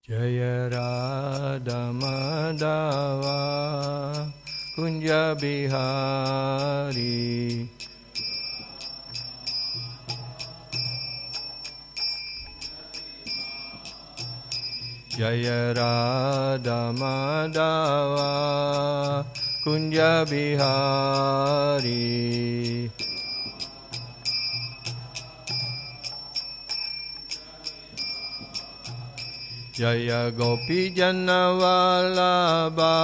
Jaya Radha Madhava Kunja Bihari Jaya Radha Madhava Kunja Bihari Jaya Gopi Jana Vallabha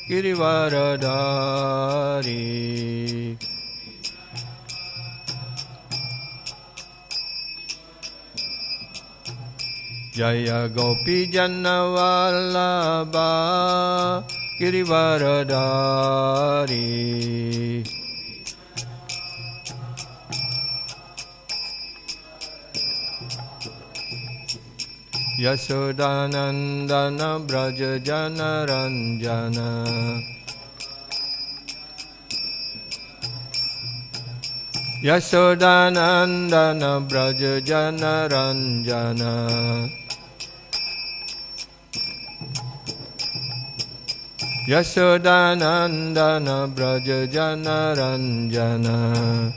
Girivaradhari Jaya Gopi Jana Vallabha Girivaradhari Yashodanandana Braja Jana Ranjana Yashodanandana Braja Jana Ranjana Yashodanandana Braja Jana Ranjana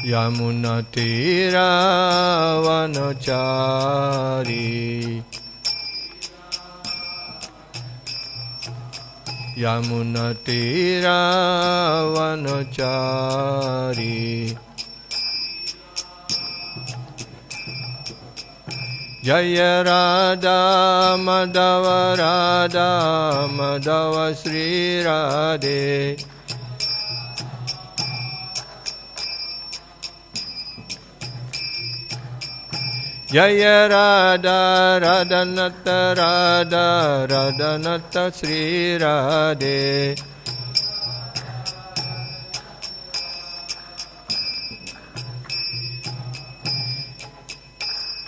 Yamuna Tira Vanachari Yamuna Tira Vanachari Jaya Radha Madhava Radha Madhava Sri Radhe Jaya Radha Radhanata Radha Radhanata Sri Radhe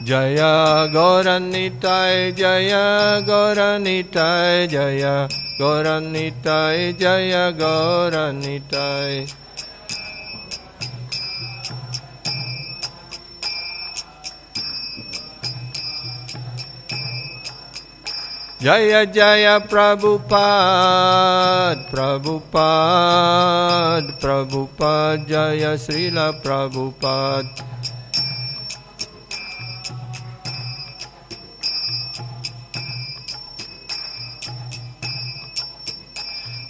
Jaya Gauranitai Jaya Gauranitai Jaya Gauranitai Jaya Gauranitai Jaya Jaya Prabhupada Prabhupada Prabhupada Jaya Srila Prabhupada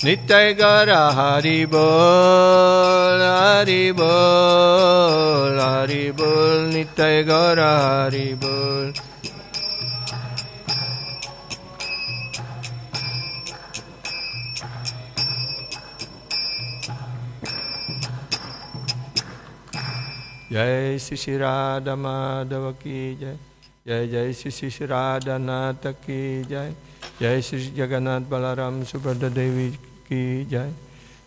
Nitai Gara Haribol Haribol Haribol Nitai Gara Haribol Jai Shri Radha Madhava Ki Jai Jai Jai Shri Radha Nata Ki Jai Jai Shri Jagannath Balaram Subhadra Devi Ki Jai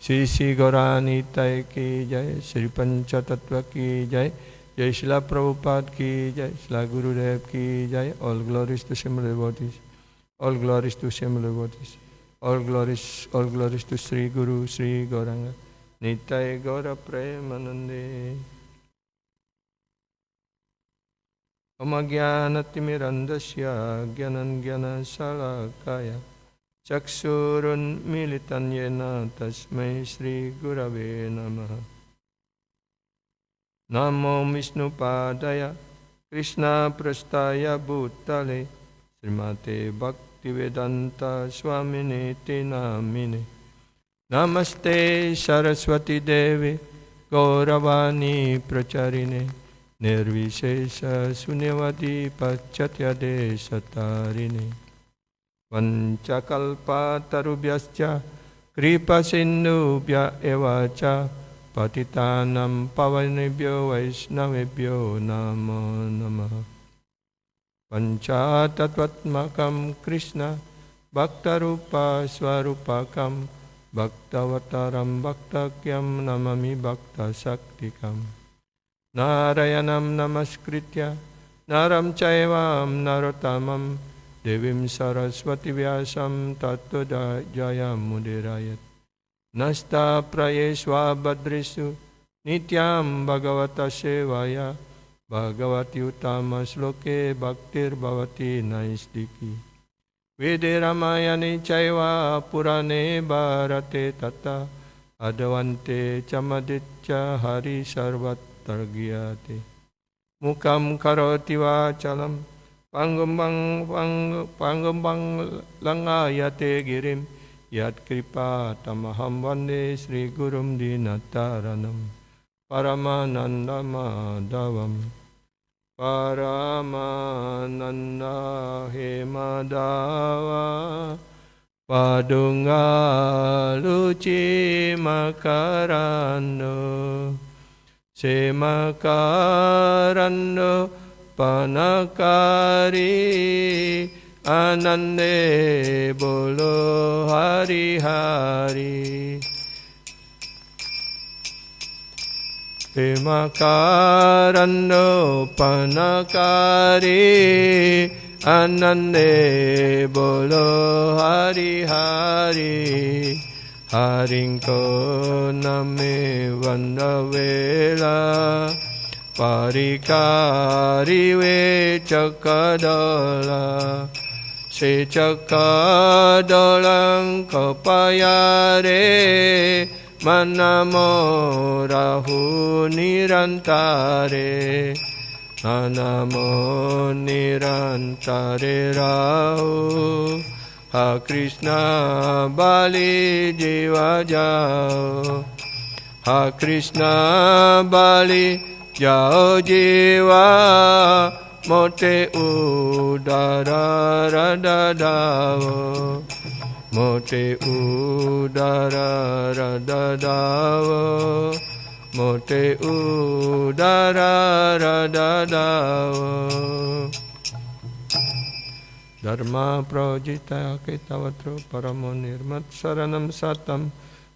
Shri Shri Gaurani Tai Ki Jai Shri Pancha Tattva Ki Jai Jai Srila Prabhupada Ki Jai Srila Gurudev Ki Jai All glories to Srimad devotees All glories to Srimad devotees All glories to Sri Guru Sri Gauranga Nitai Gaura Premanande Amagyanatimirandasya Gyanangyana Salakaya Chaksurun Militanyena Tasmai Sri Gurave Namaha Namo Vishnu Padaya Krishna Prastaya Bhutale Srimate Bhaktivedanta Swamine Te Namine Namaste Saraswati Devi Gauravani Pracharine Nirvishesha Sunyavadi Pachatya Desatarini Vanchakalpa Tarubhyascha Kripa Sindhubhya Evacha Patitanam Pavanebhyo Vaishnavebhyo Namo Namaha Panchatattvatmakam Krishna Bhaktarupa Swarupakam Bhaktavataram Bhaktakyam Namami Bhakta Shaktikam Narayanam Namaskritya Naram Chaivam Narotamam Devim Saraswati Vyasam Tattva Jayam Mudirayat Nasta Prayesva Badrisu Nityam Bhagavata Sevaya Bhagavati Uttama Sloke Bhaktir Bhavati Naistiki Vede Ramayane Chaiva Purane Bharate Tata Adavante Chamaditya Hari Sarvatargyate Mukam Karoti Vachalam Pangumbang Langayate Girim Yat Kripa Tamaham Vande Sri Gurum Dinataranam Paramananda Madhavam Paramananda Hemadava Padunga Luci Makarando Semakarando Panakari Anande Bolo Hari Hari Semakarando Panakari Anande Bolo Hari Hari Haringko Name Vandavela Parikari Vechakadola Sechakadolang Kapayare Manamo Rahu Nirantare Manamo Nirantare Rahu Ha Krishna Bali Jiva Jao Ha Krishna Bali Jao Jiva Mote Udara Radadavo Mote Udara Radadavo Mote Udara Radadavo Dharma Projita Ketavatro Paramonirmat Saranam Satam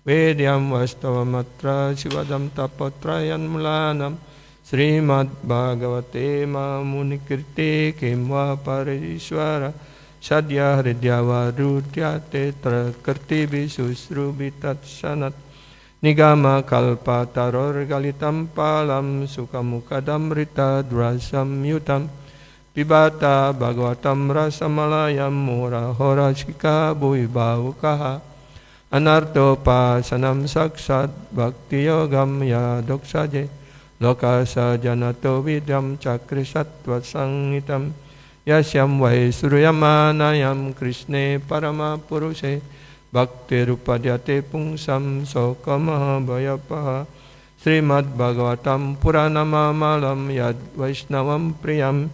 Vedyam Vastavamatra Sivadam Tapotrayan Mulanam Srimad Bhagavate Munikirti Kimva Pariswara Sadhya Hridyava Rudya Tetra Kirti Bisusrubitat Sanat Nigama Kalpa Taror Galitam Palam Sukamukadamrita Drasam Yutam Pibata Bhagavatam Rasamalayam Mura Horashika Bhuibhavukaha Anarto Pasanam Saksat Bhakti Yogam Yadoksaje Lokasa Janato Vidyam Chakrisatva Sangitam Yasyam Vai Suryamanayam Krishne Parama Purushe Bhakti Rupadyate Pungsam Sokamaha Bhayapaha Srimad Bhagavatam Puranamamalam Yad Vaishnavam Priyam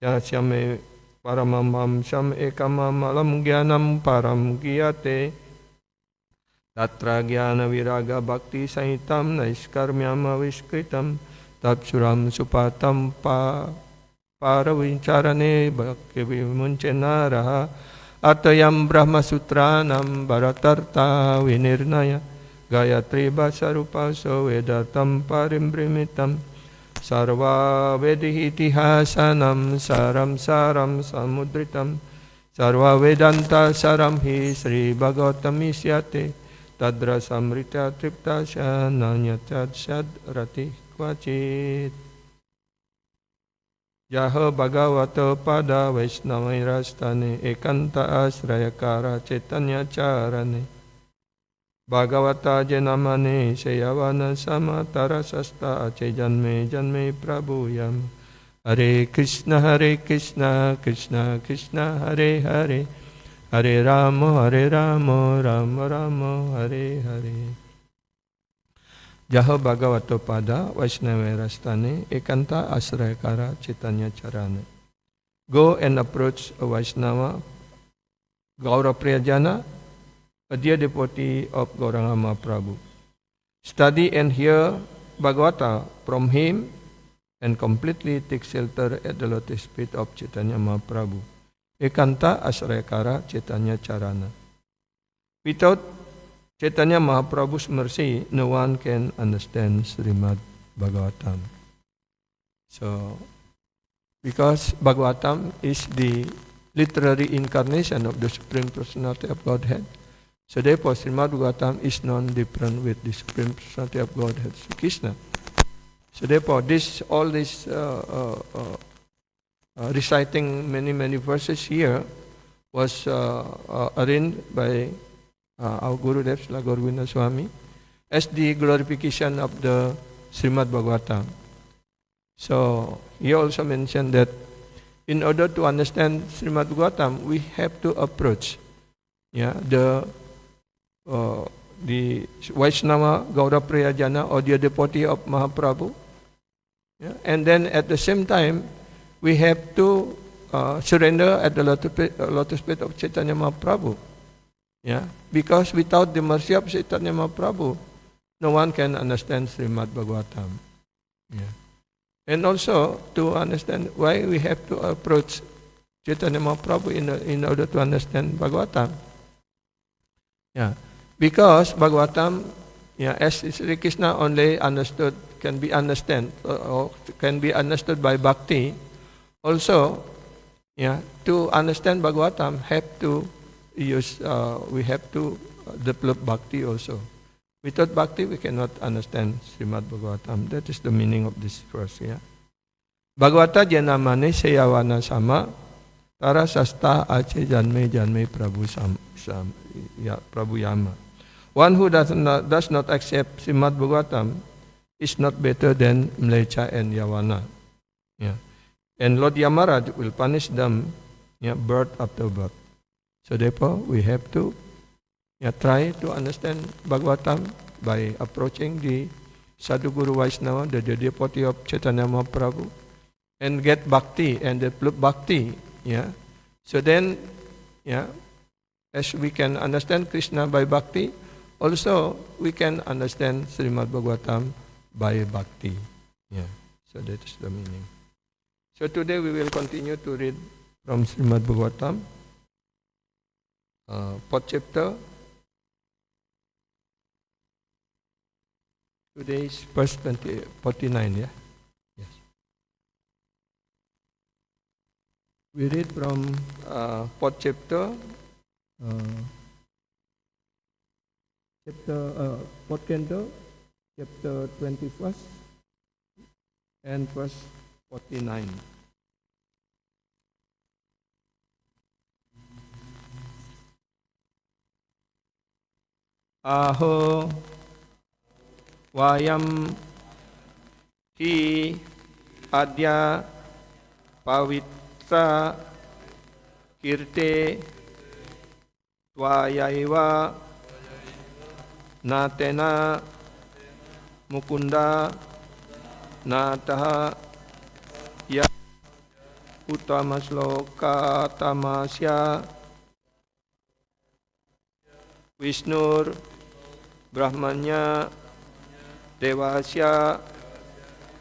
Yasyame Paramam Sham Ekamamalam Gyanam Param Giyate Tatra Gyana Viraga Bhakti Sahitam Naiskarmyam Avishkritam Tapsuram Supatam Paravincharane Bhakti Vimunchenaraha Atayam Brahma Sutranam Bharatarta Vinirnaya Gayatri Basarupaso Vedatam Parimbrimitam Sarva Vedihitihasanam Saram Saram Samudritam Sarva Vedanta Saram Hi Sri Bhagavatam Isyate Tadra Samrita Triptasya Nanyatad Syad Rati Kvacit Jaha Bhagavato Pada Vaishnavai Rastane Ekanta Asrayakara Cetanya Charane Bhagavata Jenamane Seyavana Samatara Sasta Janme Janme Prabhuyam Hare Krishna Krishna Krishna Hare Hare Hare Rama Rama Rama Hare Hare Jaha Bhagavato Pada Vaishnava Rastane Ekanta Asrayakara Chaitanya Charane. Go and approach a Vaishnava Gaura Priyajana, a dear devotee of Gauranga Mahaprabhu. Study and hear Bhagavata from him and completely take shelter at the lotus feet of Chaitanya Mahaprabhu. Ekanta Asrayakara Chaitanya Charana. Without Chaitanya Mahaprabhu's mercy, no one can understand Srimad Bhagavatam. So, because Bhagavatam is the literary incarnation of the Supreme Personality of Godhead, so therefore Srimad Bhagavatam is non different with the Supreme Personality of Godhead, Sri Krishna. So therefore, all this reciting many verses here was arranged by our Gurudev, Srila Gaurvinda Swami, as the glorification of the Srimad Bhagavatam. So he also mentioned that in order to understand Srimad Bhagavatam, we have to approach the Vaishnava Gaura Priyajana or the devotee of Mahaprabhu. And then at the same time, we have to surrender at the lotus feet of Chaitanya Mahaprabhu. Because without the mercy of Chaitanya Mahaprabhu, no one can understand Srimad Bhagavatam. And also to understand why we have to approach Chaitanya Mahaprabhu in order to understand Bhagavatam. Because Bhagavatam, as Sri Krishna only can be understood by bhakti. Also, to understand Bhagavatam, we have to develop bhakti also. Without bhakti, we cannot understand Srimad Bhagavatam. That is the meaning of this verse. Bhagavata janamane seyawana sama tara sasta ache janme Prabhu Yama. One who does not accept Srimad Bhagavatam is not better than Mlecha and Yawana. And Lord Yamaraj will punish them birth after birth. So therefore, we have to try to understand Bhagavatam by approaching the Sadhu Guru Vaishnava, the devotee of Chaitanya Mahaprabhu, and get bhakti and develop bhakti. So then, as we can understand Krishna by bhakti, also we can understand Srimad Bhagavatam by bhakti. So that is the meaning. So today we will continue to read from Srimad Bhagavatam, 4th chapter. Today is verse 49, Yes. We read from 4th chapter, 4th canto, chapter 21st, and verse 49. Aho vayam hi adya pavitra kirte tvayaiva natena mukunda nataha ya uttama tamasya Vishnur Brahmanya Devasya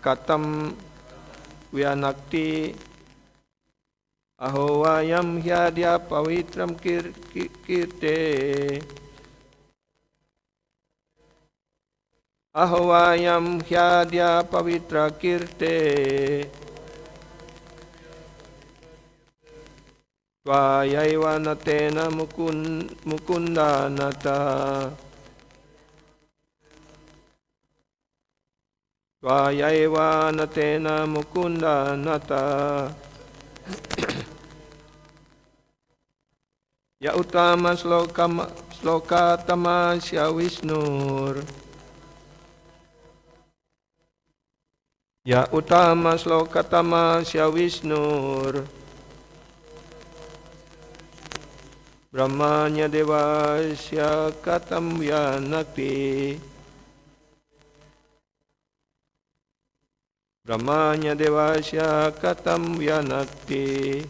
Katam Vyanakti Ahovayam Hyadya Pavitram Kirte Ahovayam Hyadya Pavitra Kirte Tvayaiva natena mukunda nata Tvayaiva natena mukunda nata Ya uttama sloka tamasya Vishnur Ya uttama sloka tamasya Vishnur Brahmanya devasya katam vyanakti Brahmanya devasya katam vyanakti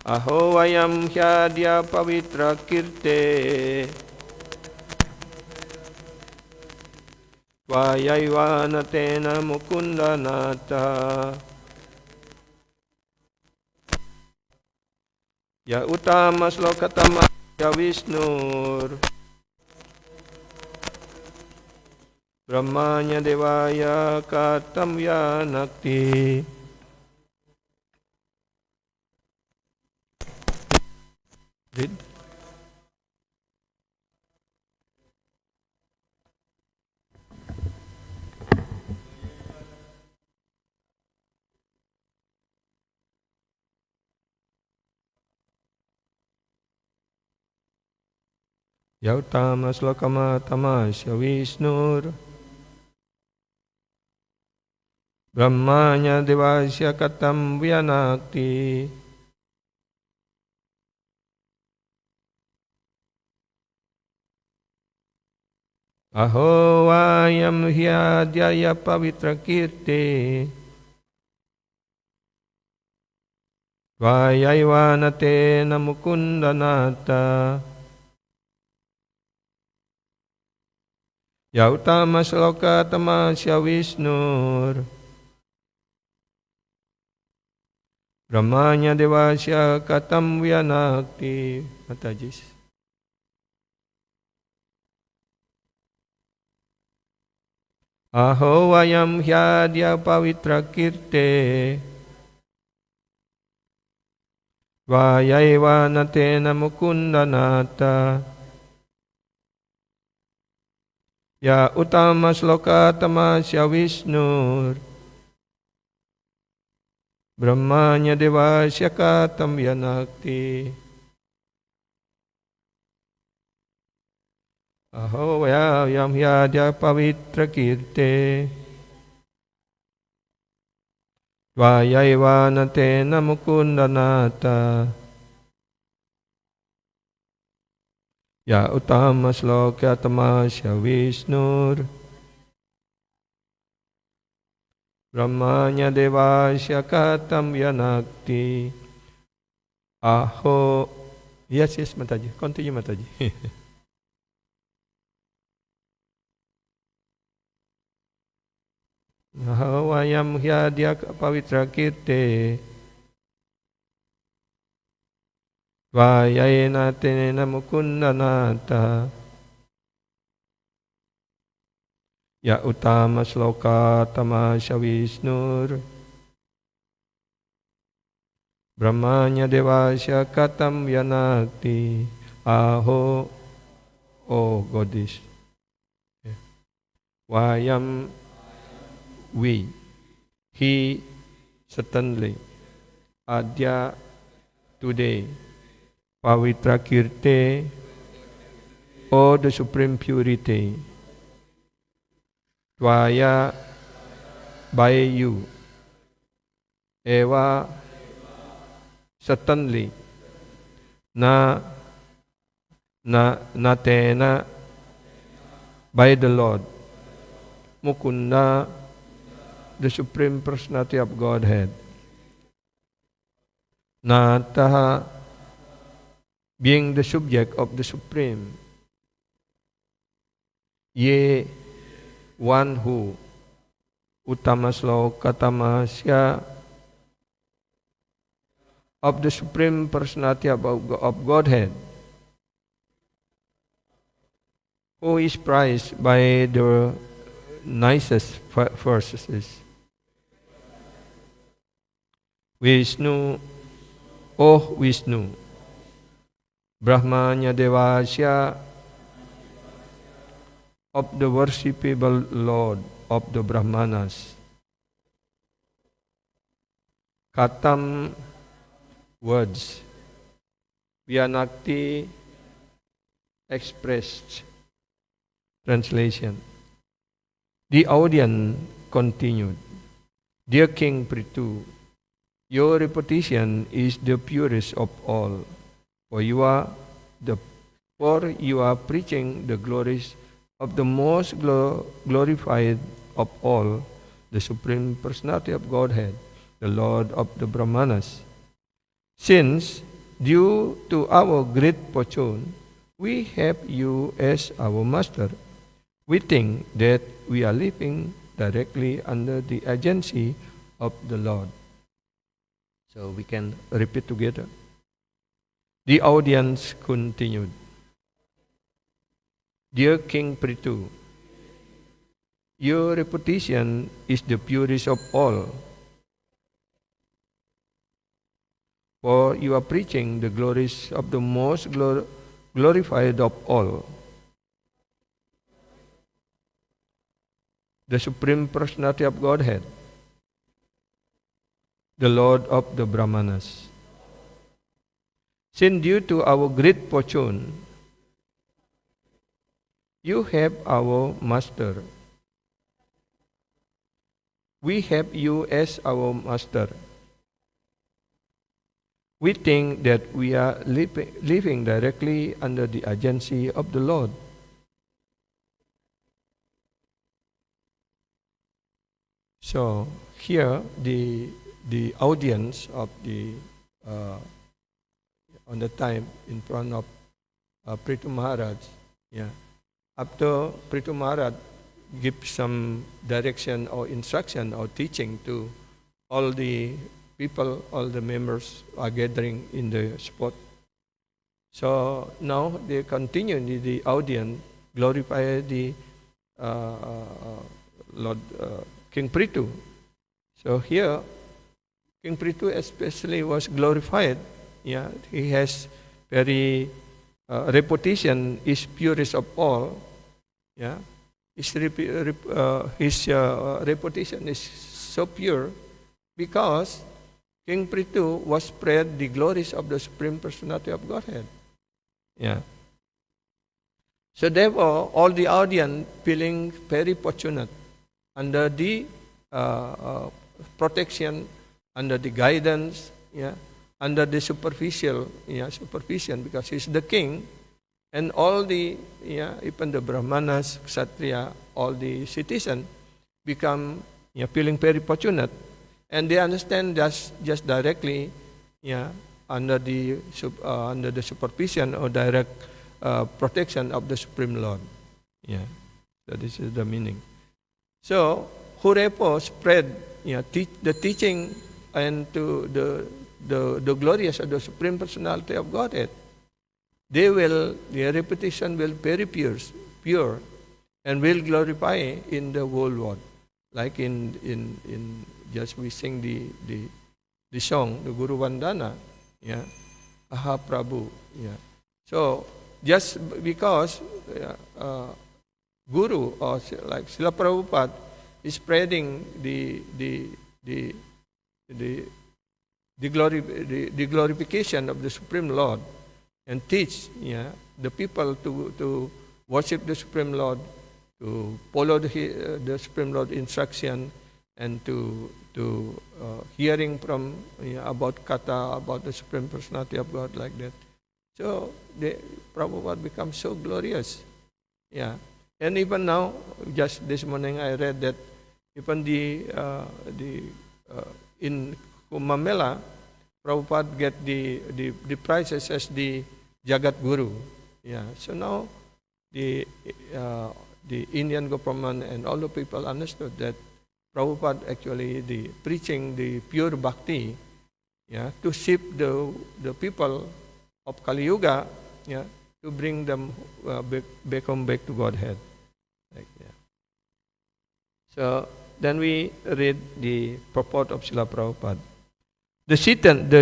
Aho vayam hyadya pavitra kirte Tvayaiva natena mukunda nata Ya uttama slokatama ya Vishnur Brahmanya devaya katam vyanakti Read. Yautama Slokama Tamasya Vishnur Brahmanya Devasya Katam Vyanakti Aho Vayam Hyadyaya Pavitra Kirti Vayaivanate Namukundanata Yautama Sloka Tamasya Vishnur Brahmanya Devasya Katam Vyanakti Matajis. Aho Vayam Hyadya Pavitra Kirte Vayaivanate Namukundanata Ya Utama Sloka Tamasya Vishnur Brahmanya Devasya Katam Vyanakti Aho Vayam Hyadya Pavitra Kirte Vayaivanate Namukundanata Ya Utama Sloka Tamasya Vishnur Brahmanya Devasya Katam Vyanakti Aho. Yes, Mataji. Continue, Mataji. Aho Vayam Hyadya Pavitra Kirte Vayayenate Namukundanata Ya Utama Sloka Tamasya Vishnur Brahmanya Devasya Katam Vyanakti Aho. Oh goddess. Vayam we. He certainly. Adya today. Pavitra Kirte. Oh the supreme purity. Tvaya by you. Eva certainly. Natena by the Lord. Mukunda the Supreme Personality of Godhead. Nataha being the subject of the Supreme. Ye one who Uttama Sloka Tamasya of the Supreme Personality of Godhead, who is prized by the nicest verses. Vishnu, oh Vishnu, Brahmanya Devasya of the worshipable Lord of the Brahmanas. Katam words. Vyanakti expressed. Translation. The audience continued. Dear King Prithu, your reputation is the purest of all, for you are preaching the glories of the most glorified of all, the Supreme Personality of Godhead, the Lord of the Brahmanas. Since, due to our great fortune, we have you as our master, we think that we are living directly under the agency of the Lord. So we can repeat together. The audience continued. Dear King Prithu, your reputation is the purest of all, for you are preaching the glories of the most glorified of all, the Supreme Personality of Godhead, the Lord of the Brahmanas. Since due to our great fortune, You have our master. We have you as our master. We think that we are living directly under the agency of the Lord. So here the audience of the on the time in front of Prithu Maharaj, after Prithu Maharaj gives some direction or instruction or teaching to all the people, all the members are gathering in the spot. So now they continue the audience glorify the Lord King Prithu. So here King Prithu especially was glorified. He has very reputation is purest of all. His reputation is so pure because King Prithu was spread the glories of the Supreme Personality of Godhead. So therefore, all the audience feeling very fortunate under the protection, under the guidance, under the superficial supervision, because he's the king, and all the even the Brahmanas, Kshatriya, all the citizens become feeling very fortunate, and they understand just directly under the supervision or direct protection of the Supreme Lord. So this is the meaning. So whoever spread the teaching and to the glorious of the Supreme Personality of Godhead, their reputation will very pure, and will glorify in the whole world. Like in just we sing the song, the Guru Vandana, Aha Prabhu. So just because Guru or like Srila Prabhupada is spreading the glorification of the Supreme Lord and teach the people to worship the Supreme Lord, to follow the Supreme Lord instruction, and to hearing from about Katha, about the Supreme Personality of God, like that. So the Prabhupada becomes so glorious. And even now, just this morning I read that even in Kumbh Mela, Prabhupada get the prizes as the Jagat Guru. So now the Indian government and all the people understood that Prabhupada actually preaching the pure bhakti, to shift the people of Kali Yuga, to bring them back to Godhead. So then we read the purport of Srila Prabhupada. The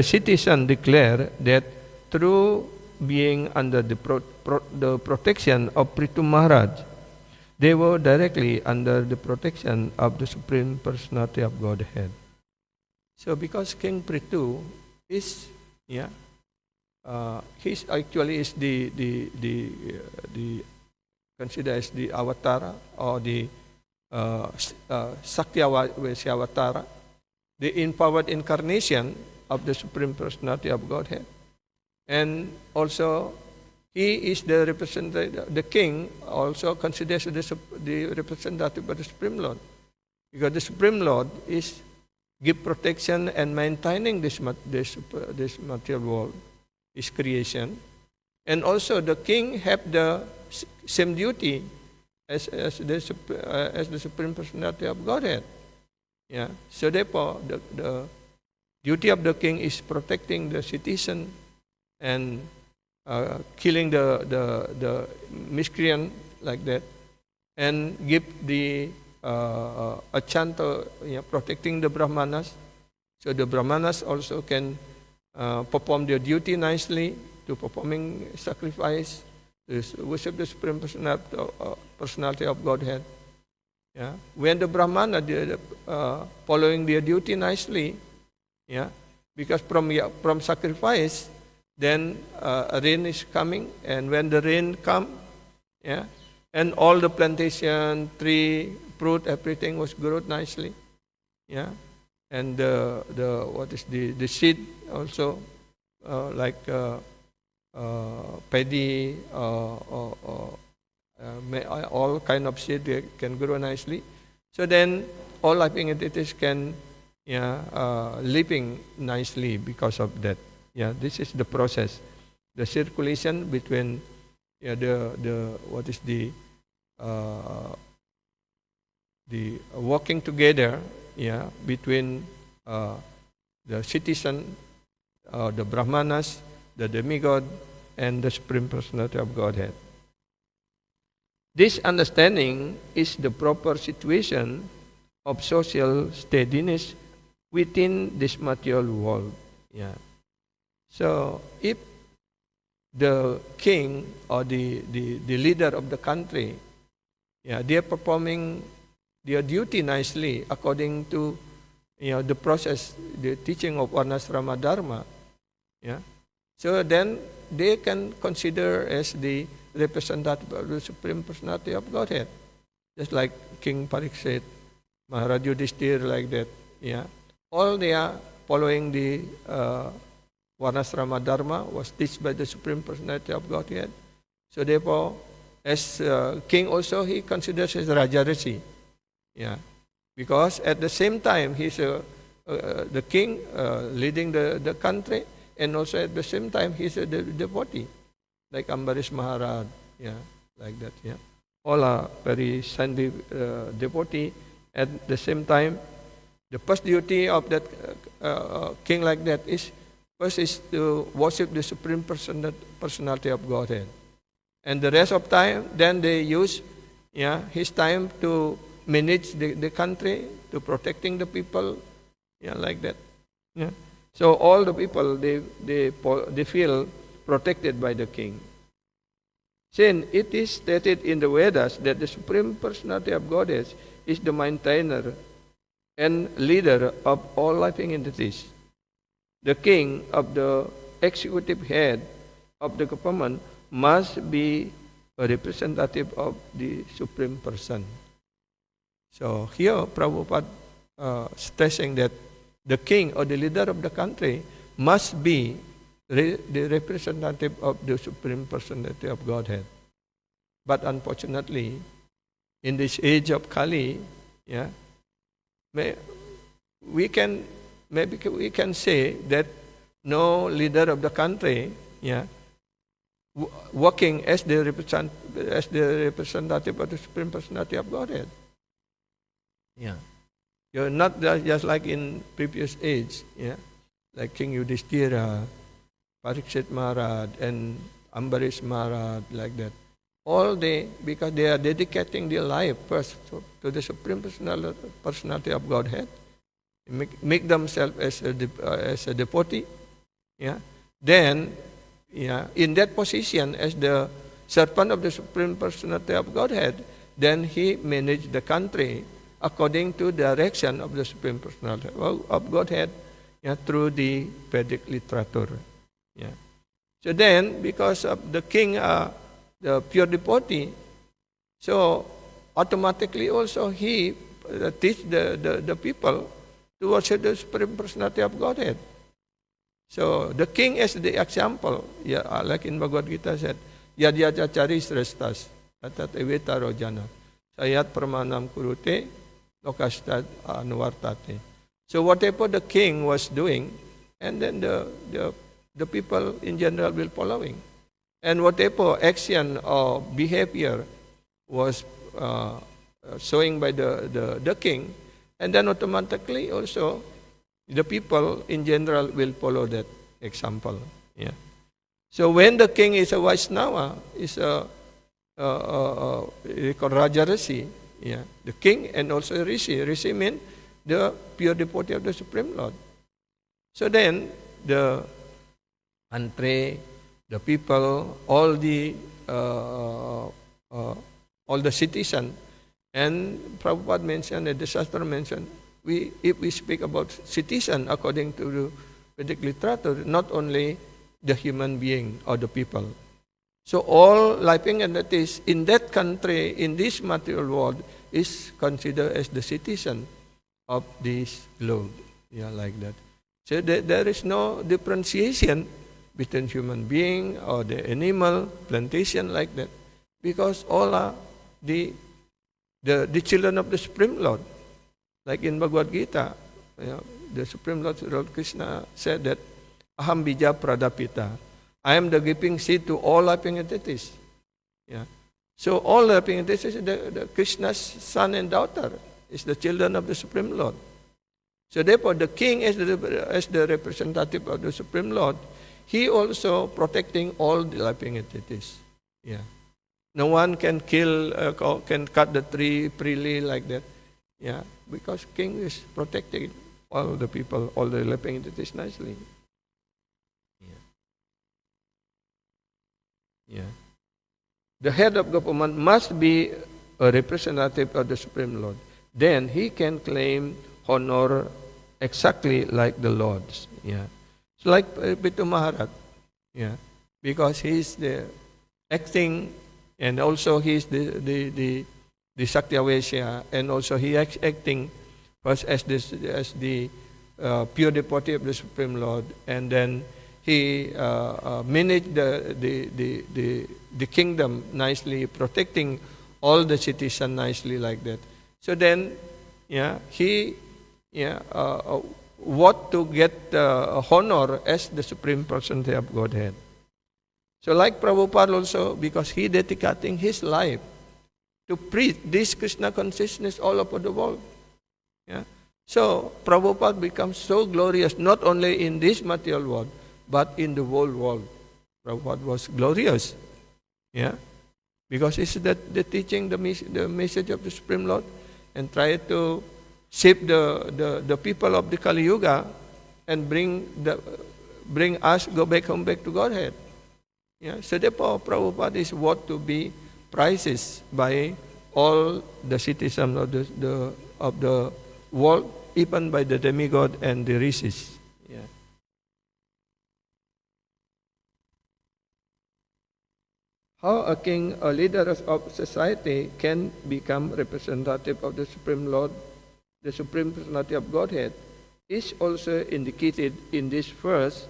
citizen declare that through being under the protection of Prithu Maharaj, they were directly under the protection of the Supreme Personality of Godhead. So because King Prithu is, he's actually is the considered as the avatar or the Sakyavasyavatar, the empowered incarnation of the Supreme Personality of Godhead. And also, he is the representative, the king also considers the representative of the Supreme Lord. Because the Supreme Lord is give protection and maintaining this material world, his creation. And also the king have the same duty as the Supreme Personality of Godhead. So therefore, the duty of the king is protecting the citizen and killing the miscreant, like that, and give the a chant protecting the Brahmanas. So the Brahmanas also can perform their duty nicely to performing sacrifice, to worship the Supreme Personality of Godhead. When the Brahmana following their duty nicely, because from sacrifice, then rain is coming, and when the rain come, And all the plantation, tree, fruit, everything was grown nicely. Yeah. And the seed also, like paddy, all kind of seed they can grow nicely. So then all living entities can living nicely because of that. Yeah, this is the process, the circulation between the working together between the citizen, the Brahmanas, the demigod, and the Supreme Personality of Godhead. This understanding is the proper situation of social steadiness within this material world. Yeah. So if the king or the leader of the country, they are performing their duty nicely according to the process, the teaching of Varnasrama Dharma. Yeah. So then they can consider as the representative of the Supreme Personality of Godhead. Just like King Pariksit, Maharaj Yudhishthira, like that. Yeah. All they are following the Varnasrama Dharma was taught by the Supreme Personality of Godhead. So therefore, as king also, he considers as Raja Rishi. Yeah. Because at the same time, he's the king leading the country, and also at the same time, he's a devotee, like Ambarish Maharaj, like that, All are very saintly devotee. At the same time, the first duty of that king like that is, first is to worship the Supreme Personality of Godhead. And the rest of time, then they use his time to manage the country, to protecting the people, like that. Yeah. So all the people, they feel protected by the king. Since it is stated in the Vedas that the Supreme Personality of Godhead is the maintainer and leader of all living entities, the king of the executive head of the government must be a representative of the Supreme Person. So here Prabhupada stressing that the king or the leader of the country must be the representative of the Supreme Personality of Godhead. But unfortunately, in this age of Kali, we can say that no leader of the country, working as the representative of the Supreme Personality of Godhead. Yeah. You're not just like in previous age, like King Yudhishthira, Pariksit Maharaj, and Ambarish Maharaj, like that. All because they are dedicating their life first to the Supreme Personality of Godhead, make themselves as a devotee, Then, in that position as the servant of the Supreme Personality of Godhead, then he managed the country according to the direction of the Supreme Personality of Godhead, through the Vedic literature. So then, because of the king, the pure devotee, so automatically also he teach the people to worship the Supreme Personality of Godhead. So the king is the example, like in Bhagavad Gita said, Yad yachari srestas, tatat evita rojana, sayat pramanam kurute, lokastad anuvartate. So whatever the king was doing, and then the people in general will following. And whatever action or behavior was showing by the king, and then automatically also the people in general will follow that example. So when the king is a Vaishnava, is a Raja Rishi, the king and also a Rishi. Rishi means the pure devotee of the Supreme Lord. So then the country, the people, all the citizens, and Prabhupada mentioned, the Shastra mentioned, if we speak about citizen according to the Vedic literature, not only the human being or the people. So all living entities in that country, in this material world, is considered as the citizen of this globe. Yeah, like that. So there is no differentiation between human being or the animal, plantation, like that. Because all are the children of the Supreme Lord. Like in Bhagavad Gita, the Supreme Lord Krishna said that Aham bija pradapita. I am the giving seed to all living entities. Yeah. So all living entities, the Krishna's son and daughter, is the children of the Supreme Lord. So therefore, the king as the representative of the Supreme Lord, he also protecting all the living entities. Yeah. No one can kill, can cut the tree freely like that. Yeah, because king is protecting all the people, all the living entities nicely. Yeah. The head of government must be a representative of the Supreme Lord. Then he can claim honor exactly like the Lord's. Yeah. It's like Pitu Maharaj. Yeah. Because he is the acting, and also he is the Sakyavesha, and also he is acting first as the pure devotee of the Supreme Lord, and then he managed the kingdom nicely, protecting all the citizens nicely like that. So then, he what to get honor as the Supreme Personality of Godhead. So like Prabhupada also, because he dedicating his life to preach this Krishna consciousness all over the world. Yeah. So Prabhupada becomes so glorious, not only in this material world, but in the whole world. Prabhupada was glorious. Yeah. Because it's the teaching, the message of the Supreme Lord, and try to save the people of the Kali Yuga and bring us go back home, back to Godhead. Yeah. So therefore Prabhupada is what to be prized by all the citizens of the world, even by the demigod and the rishis. Yeah. How a king, a leader of society, can become representative of the Supreme Lord, the Supreme Personality of Godhead, is also indicated in this verse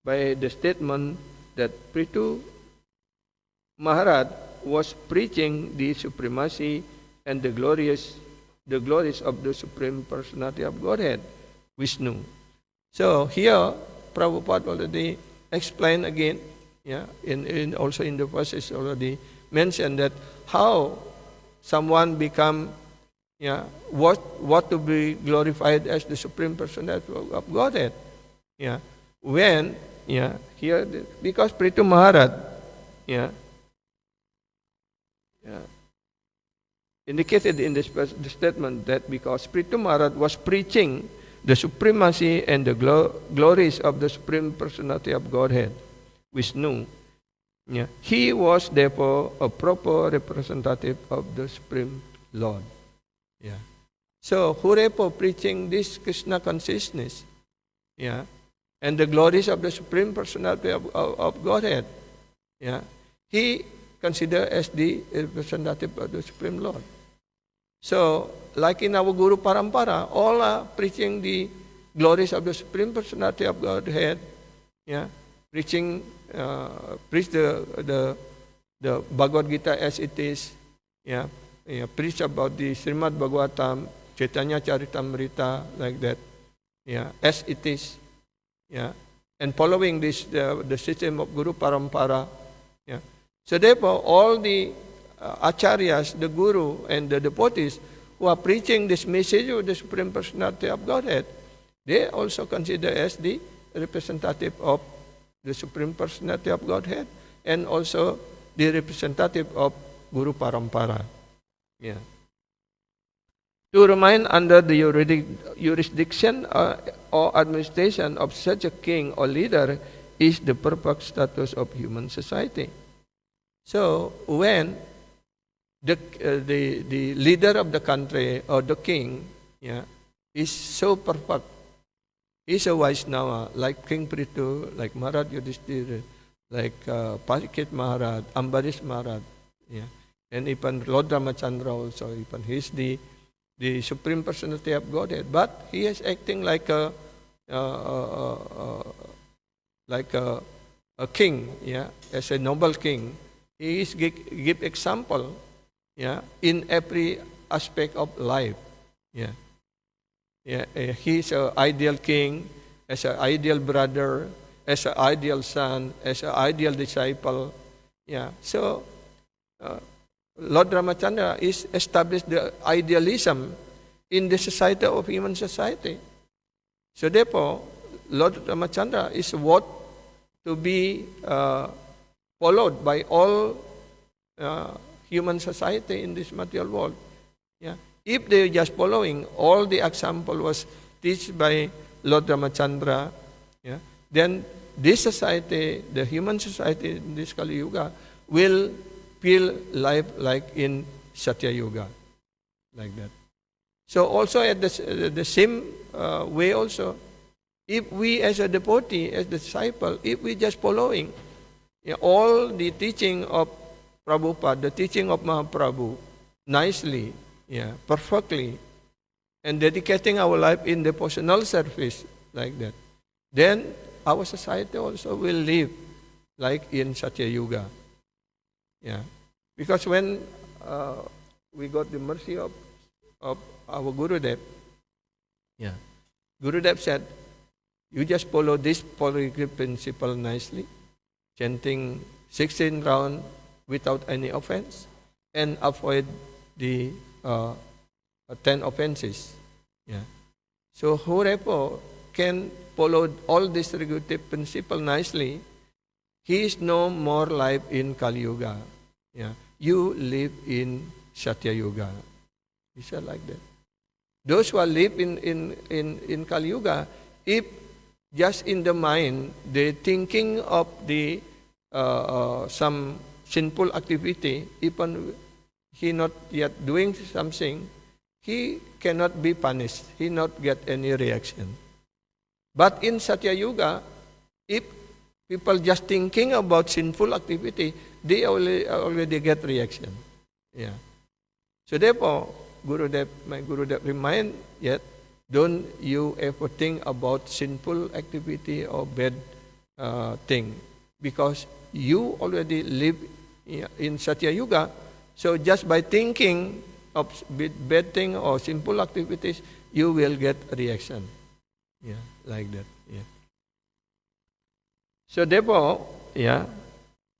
by the statement that Prithu Maharaj was preaching the supremacy and the glories of the Supreme Personality of Godhead, Vishnu. So here, Prabhupada already explained again, in also in the verses already mentioned that how someone become, what to be glorified as the Supreme Personality of Godhead. When, here, because Prithu Maharaj, indicated in this statement that because Prithu Maharaj was preaching the supremacy and the glories of the Supreme Personality of Godhead, Vishnu, he was therefore a proper representative of the Supreme Lord. So whoever preaching this Krishna consciousness, and the glories of the Supreme Personality of Godhead, he considered as the representative of the Supreme Lord. So, like in our Guru Parampara, all are preaching the glories of the Supreme Personality of Godhead, preach the Bhagavad Gita as it is, preach about the Srimad Bhagavatam, Chaitanya Charitamrita, like that, as it is, and following this the system of Guru Parampara, So therefore, all the acharyas, the guru, and the devotees who are preaching this message of the Supreme Personality of Godhead, they also consider as the representative of the Supreme Personality of Godhead, and also the representative of Guru Parampara. To remain under the jurisdiction or administration of such a king or leader is the perfect status of human society. So when the leader of the country or the king is so perfect, he's a Vaishnava, like King Prithu, like Maharaj Yudhishthira, like Parikshit Maharaj, Ambarish Maharaj, yeah, and even Lord Ramachandra also, even he's the Supreme Personality of Godhead, but he is acting like a king, yeah, as a noble king. He is give example, yeah, in every aspect of life, yeah. Yeah, he's an ideal king, as an ideal brother, as an ideal son, as an ideal disciple. Yeah. So Lord Ramachandra is established the idealism in the society of human society. So therefore, Lord Ramachandra is what to be followed by all human society in this material world. Yeah. If they are just following all the example was teach by Lord Ramachandra, yeah, then this society, the human society in this Kali Yuga, will feel life like in Satya Yuga, like that. So also at the same way also, if we as a devotee, as the disciple, if we just following, yeah, all the teaching of Prabhupada, the teaching of Mahaprabhu, nicely, yeah, perfectly, and dedicating our life in devotional service like that, then our society also will live like in Satya Yuga. Yeah, because when we got the mercy of our Gurudev, yeah, Gurudev said, you just follow this polyglot principle nicely, chanting 16 rounds without any offense, and avoid the 10 offenses. Yeah. So whoever can follow all this regulative principle nicely, he is no more life in Kali Yuga. Yeah. You live in Satya Yuga. He said like that. Those who live in Kali Yuga, if just in the mind they thinking of the some sinful activity, even he not yet doing something, he cannot be punished. He not get any reaction. But in Satya Yuga, if people just thinking about sinful activity, they already get reaction. Yeah. So therefore, my Gurudev remind yet, don't you ever think about sinful activity or bad thing, because you already live in Satya Yuga. So just by thinking of bad thing or sinful activities, you will get a reaction. Yeah, like that. Yeah. So therefore, yeah,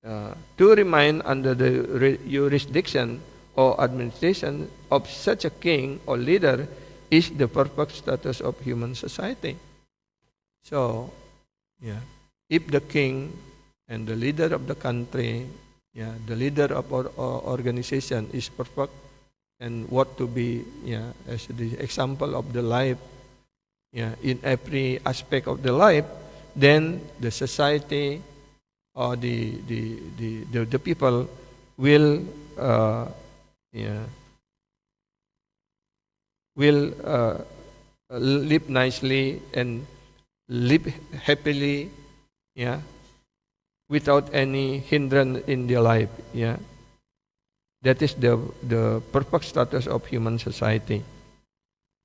to remain under the jurisdiction or administration of such a king or leader is the perfect status of human society. So, yeah, if the king and the leader of the country, yeah, the leader of our organization is perfect and what to be, yeah, as the example of the life, yeah, in every aspect of the life, then the society or the people will yeah, will live nicely and live happily, yeah, without any hindrance in their life. Yeah, that is the perfect status of human society.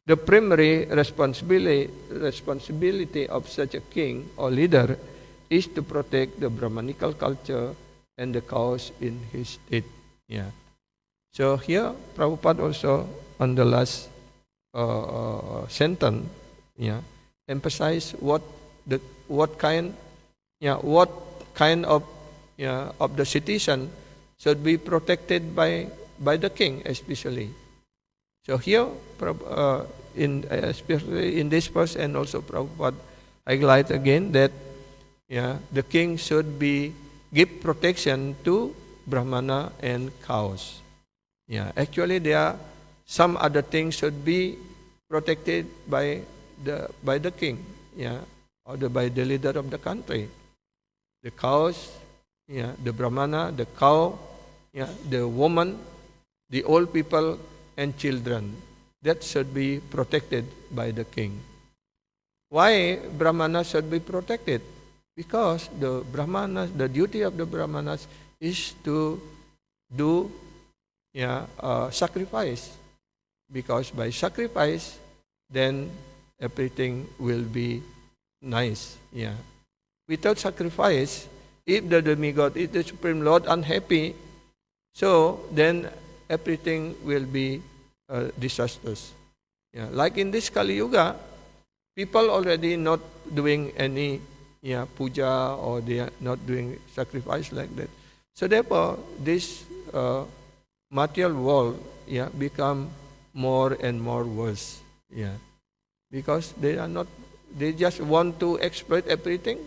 The primary responsibility of such a king or leader is to protect the Brahmanical culture and the cows in his state. Yeah. So here, Prabhupada also on the last sentence, yeah, emphasize what kind of of the citizen should be protected by the king, especially. So here, especially in this verse, and also Prabhupada highlight again that, yeah, the king should give protection to Brahmana and cows. Yeah, actually there are some other things should be protected by the king, yeah, or by the leader of the country. The cows, yeah, the Brahmana, the cow, yeah, the woman, the old people, and children. That should be protected by the king. Why Brahmana should be protected? Because the Brahmanas, the duty of the Brahmanas is to do sacrifice. Because by sacrifice, then everything will be nice. Yeah. Without sacrifice, if the demigod, if the Supreme Lord unhappy, so then everything will be disastrous. Yeah. Like in this Kali Yuga, people already not doing any puja, or they are not doing sacrifice like that. So therefore, this material world become more and more worse. Yeah. Because they just want to exploit everything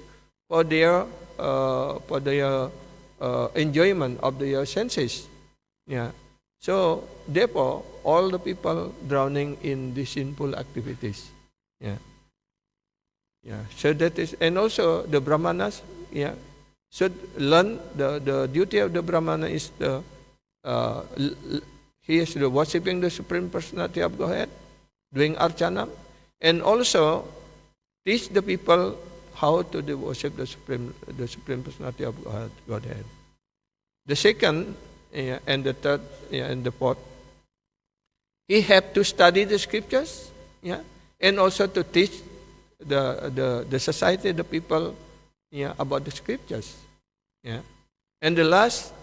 for their enjoyment of their senses. Yeah. So therefore, all the people drowning in these sinful activities. Yeah. Yeah. So that is, and also the Brahmanas, should learn the duty of the Brahmana is he is worshipping the Supreme Personality of Godhead, doing archana, and also teach the people how to worship the Supreme Personality of Godhead. The second and the third and the fourth, he have to study the scriptures, and also to teach the society, the people, about the scriptures, and the last,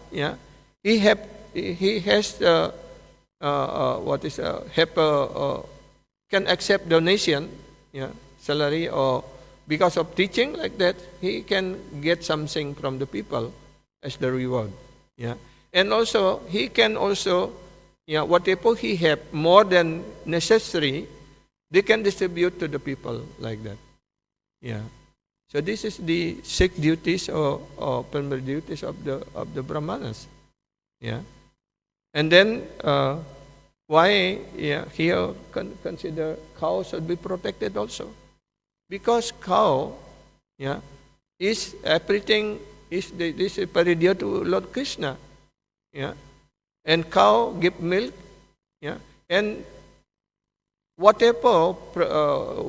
he has can accept donation, salary, or because of teaching like that, he can get something from the people as the reward, and also he can also, whatever he have more than necessary, they can distribute to the people like that. So this is the 6 duties or primary duties of the Brahmanas. And then why here consider cow should be protected also, because cow is everything is this is very dear to Lord Krishna, and cow give milk, and whatever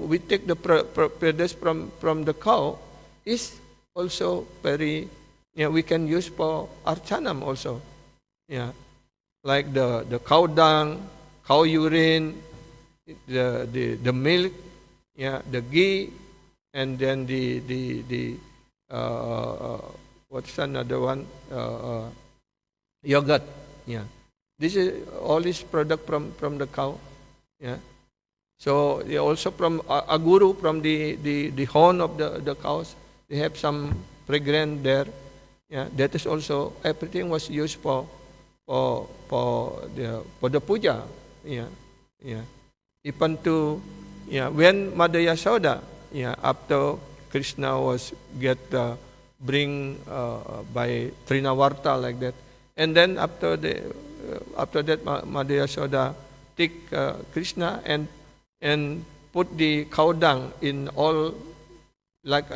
we take the produce from the cow is also very, we can use for archanam also, like the cow dung, cow urine, the milk, the ghee, and then the what's another one, yogurt, this is all is product from the cow, So also from aguru, from the horn of the cows, they have some fragrance there. That is also, everything was used for the puja. Even to when Mother Yasoda, after Krishna was bring by Trinavarta like that, and then after that Mother Yasoda take Krishna and put the cow dung in all, like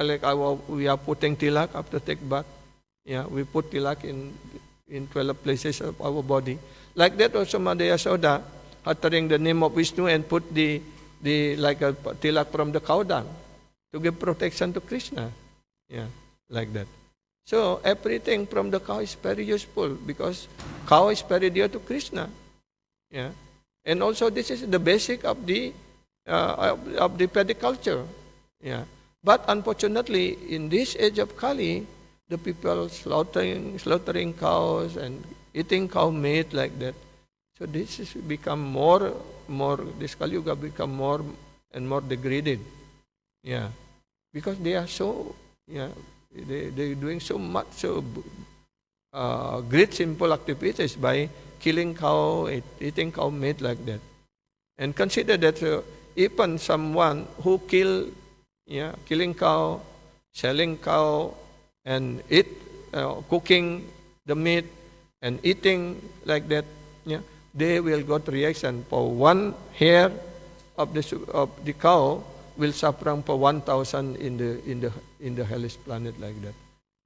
we are putting tilak after take bath. We put tilak in 12 places of our body. Like that also Mother Yasoda, uttering the name of Vishnu and put the like a tilak from the cow dung to give protection to Krishna. Like that. So everything from the cow is very useful, because cow is very dear to Krishna. And also this is the basic of the Vedic culture. But unfortunately, in this age of Kali, the people slaughtering cows and eating cow meat like that. So this is become more, this Kali Yuga become more and more degraded. Because they are so, they're doing so much, great simple activities by killing cow, eating cow meat like that. And consider that even someone who killing cow, selling cow, and cooking the meat and eating like that, they will got reaction. For one hair of the cow will suffer for 1,000 in the hellish planet like that.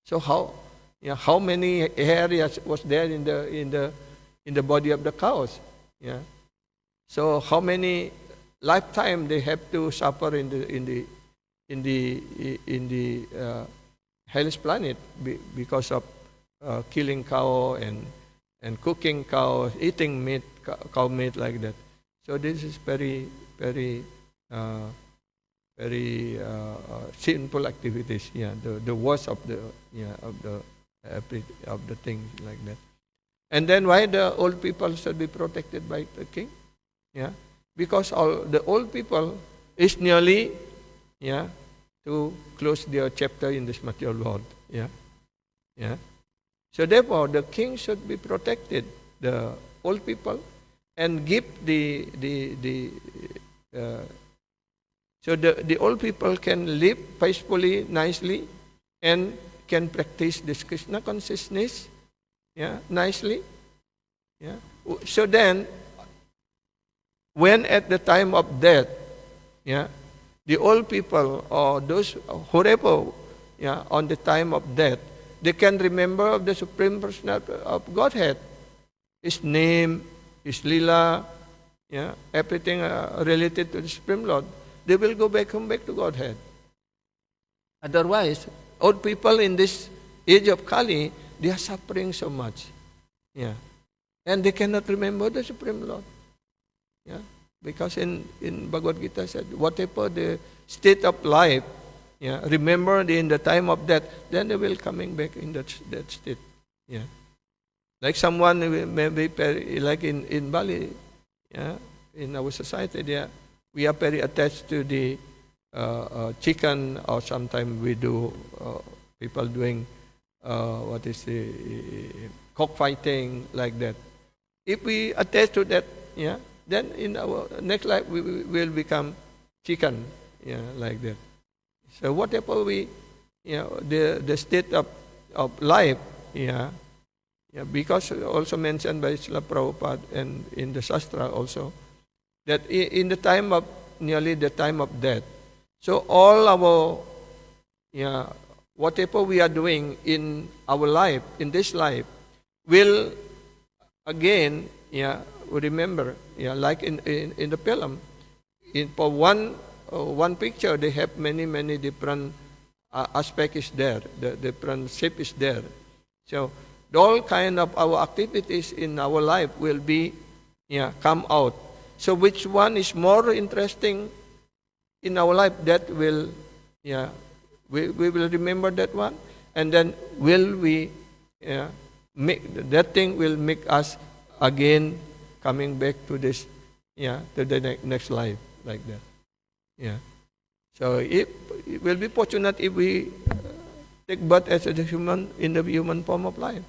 So how many hairs was there in the body of the cows? So how many lifetime they have to suffer in the hellish planet because of killing cow and cooking cow, eating meat, cow meat like that. So this is very, very, very sinful activities. Yeah, the worst of the of the things like that. And then why the old people should be protected by the king? Yeah, because all the old people is nearly to close their chapter in this material world. Yeah, yeah. So therefore, the king should be protected, the old people, and give so the old people can live peacefully, nicely, and can practice this Krishna consciousness, nicely. Yeah. So then, when at the time of death, the old people or those whoever, on the time of death, they can remember of the Supreme Personality of Godhead, His name, His lila, everything related to the Supreme Lord. They will come back to Godhead. Otherwise, old people in this age of Kali, they are suffering so much. Yeah. And they cannot remember the Supreme Lord. Yeah. Because in Bhagavad Gita said, whatever the state of life, remember in the time of death, then they will coming back in that state. Yeah. Like someone maybe like in Bali, in our society, we are very attached to the chicken, or sometimes we do people doing cockfighting like that. If we attach to that, then in our next life we will become chicken, like that. So whatever we, the state of life, because also mentioned by Srila Prabhupada and in the Shastra also, that in the time of, nearly the time of death, so all our, whatever we are doing in our life, in this life, will again, remember, like in the film, for one picture, they have many different aspects is there, the different shape is there. So all kind of our activities in our life will be, come out. So which one is more interesting in our life? That will, we will remember that one, and then will we, that thing will make us again coming back to this, to the next life, like that. Yeah. So it will be fortunate if we take birth as a human in the human form of life.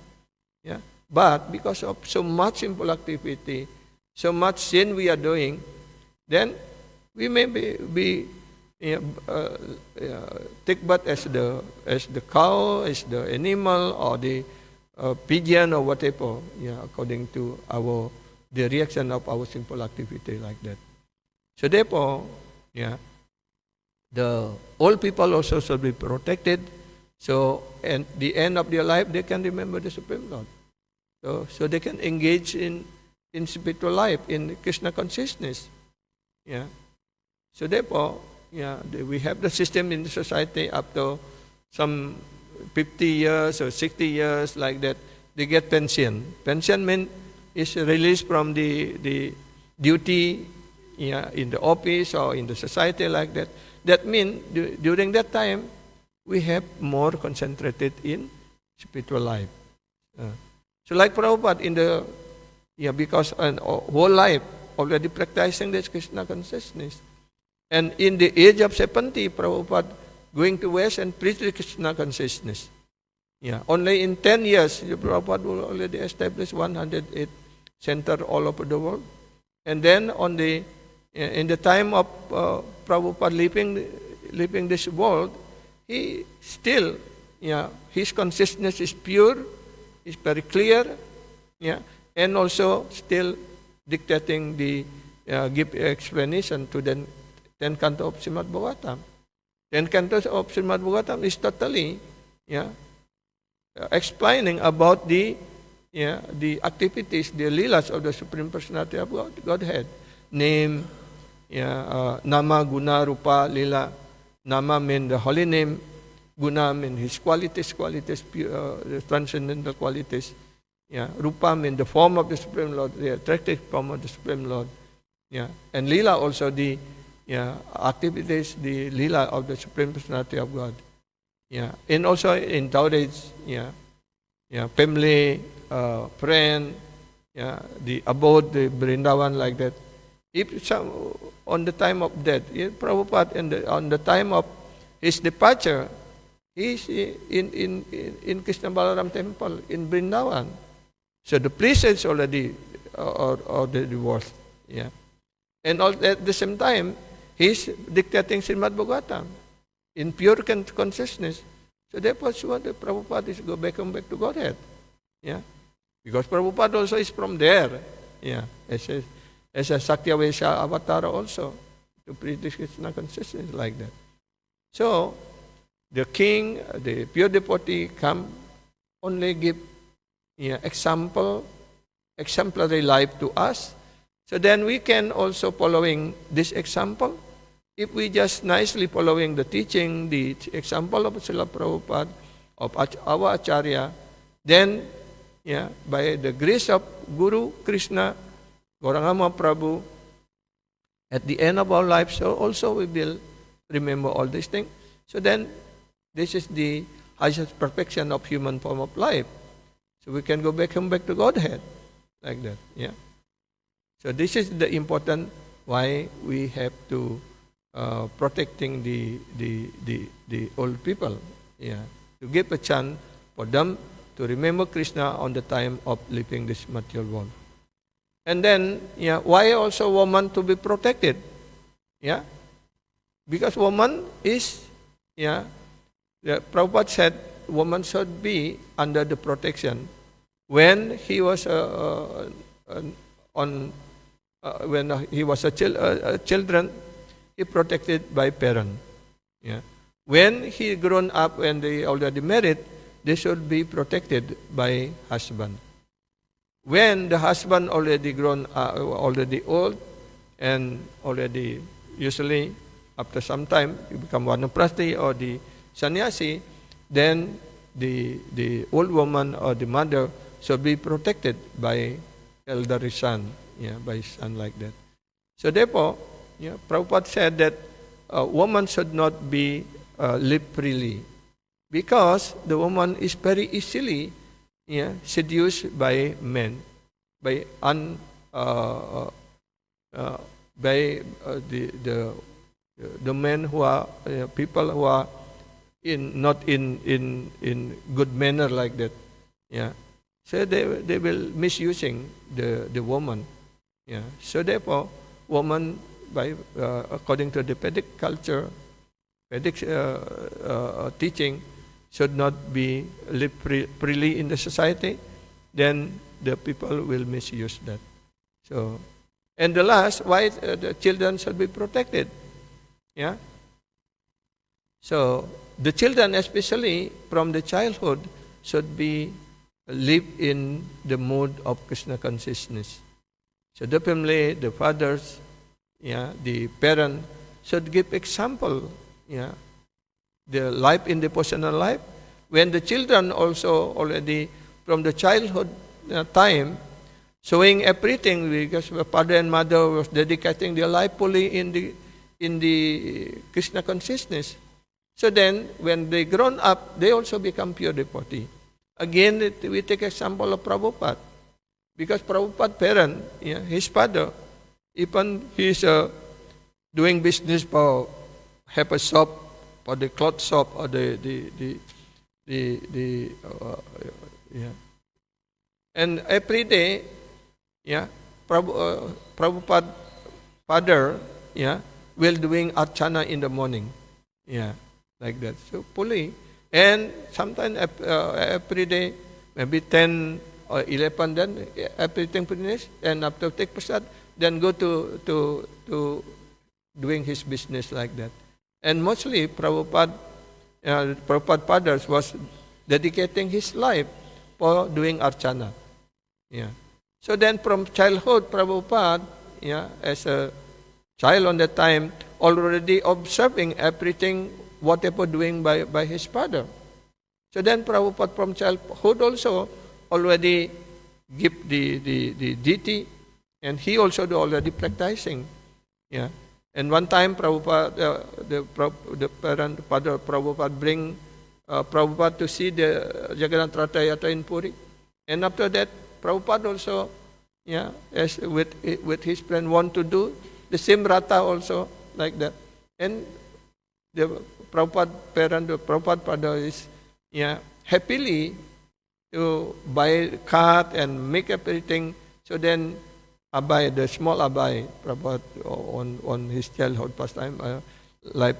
Yeah. But because of so much simple activity, so much sin we are doing, then we may be take birth as the cow, as the animal, or the pigeon, or whatever. According to the reaction of our simple activity like that. So therefore, the old people also should be protected. So at the end of their life, they can remember the Supreme Lord. So they can engage in spiritual life, in Krishna consciousness. So therefore, we have the system in the society up to some 50 years or 60 years like that. They get pension. Pension means is released from the duty, in the office or in the society like that. That means during that time, we have more concentrated in spiritual life. So like Prabhupada in the, because whole life already practicing this Krishna consciousness. And in the age of 70, Prabhupada going to West and preach the Krishna consciousness. Only in 10 years, Prabhupada will already establish 108 centers all over the world. And then in the time of Prabhupada leaving this world, he still, his consciousness is pure, is very clear, and also still dictating give explanation to the 10 cantos of Srimad Bhagavatam. 10 cantos of Srimad Bhagavatam is totally, explaining about the activities, the leelas of the Supreme Personality of Godhead. Name, Nama, Guna, Rupa, Lila. Nama means the holy name. Guna means his qualities, the transcendental qualities. Yeah. Rupa means the form of the Supreme Lord, the attractive form of the Supreme Lord. Yeah. And Lila also the activities, the Lila of the Supreme Personality of God. Yeah. And also in Taoist, family, friend, the abode, the Vrindavan, like that. If some, on the time of death, Prabhupada, on the time of his departure, he is in Krishna Balaram temple in Vrindavan. So the priest is already the divorced. Yeah. And at the same time, he is dictating Srimad Bhagavatam in pure consciousness. So therefore, the Prabhupada is come back to Godhead. Yeah. Because Prabhupada also is from there. Yeah. As a Sakyavesha avatar also, to preach Krishna consciousness like that. So, the king, the pure devotee come only give exemplary life to us. So then we can also following this example. If we just nicely following the teaching, the example of Srila Prabhupada, of our Acharya, then by the grace of Guru Krishna, Gauranga Prabhu, at the end of our life, so also we will remember all these things. So then, this is the highest perfection of human form of life. So we can come back to Godhead, like that. Yeah. So this is the important why we have to protecting the old people. Yeah. To give a chance for them to remember Krishna on the time of leaving this material world. And then, why also woman to be protected? Yeah. Because woman is, the Prabhupada said, woman should be under the protection. When he was when he was a children, he protected by parent. Yeah. When he grown up and they already married, they should be protected by husband. When the husband already grown, already old, and already usually after some time you become vanaprastha or the sannyasi, then the old woman or the mother should be protected by elderly son, by son like that. So therefore, Prabhupada said that a woman should not be live freely, because the woman is very easily seduced by men, by the men who are people who are not in good manner like that. Yeah. So they will misusing the woman. Yeah. So therefore, woman by according to the Vedic culture, Vedic teaching, should not be live freely in the society. Then the people will misuse that. So, and the last, why the children should be protected? Yeah. So the children, especially from the childhood, should be live in the mode of Krishna consciousness. So the family, the fathers, the parent should give example. The life in devotional life. When the children also already from the childhood time showing everything, because the father and mother was dedicating their life fully in the Krishna consciousness. So then, when they grown up, they also become pure devotee. Again, we take example of Prabhupada, because Prabhupada parent, his father, even he is doing business for have a shop, or the cloth shop, or and every day, Prabhupada father, will doing archana in the morning, like that. So fully, and sometimes every day, maybe 10 or 11, then everything finished, and after take prasad, then go to doing his business like that. And mostly Prabhupada fathers was dedicating his life for doing archana. So then from childhood, Prabhupada, as a child on that time, already observing everything whatever doing by his father. So then Prabhupada from childhood also already give the deity, and he also already practicing. Yeah. And one time Prabhupada, the parent father of Prabhupada bring Prabhupada to see the Jagannath Rath Yatra in Puri. And after that, Prabhupada also, yeah, as with his friend, want to do the same Ratha also like that. And the Prabhupada parent, the Prabhupada father is, yeah, happily to buy cart and make everything. So then Abai, the small Abai, Prabhupada on his childhood pastime, life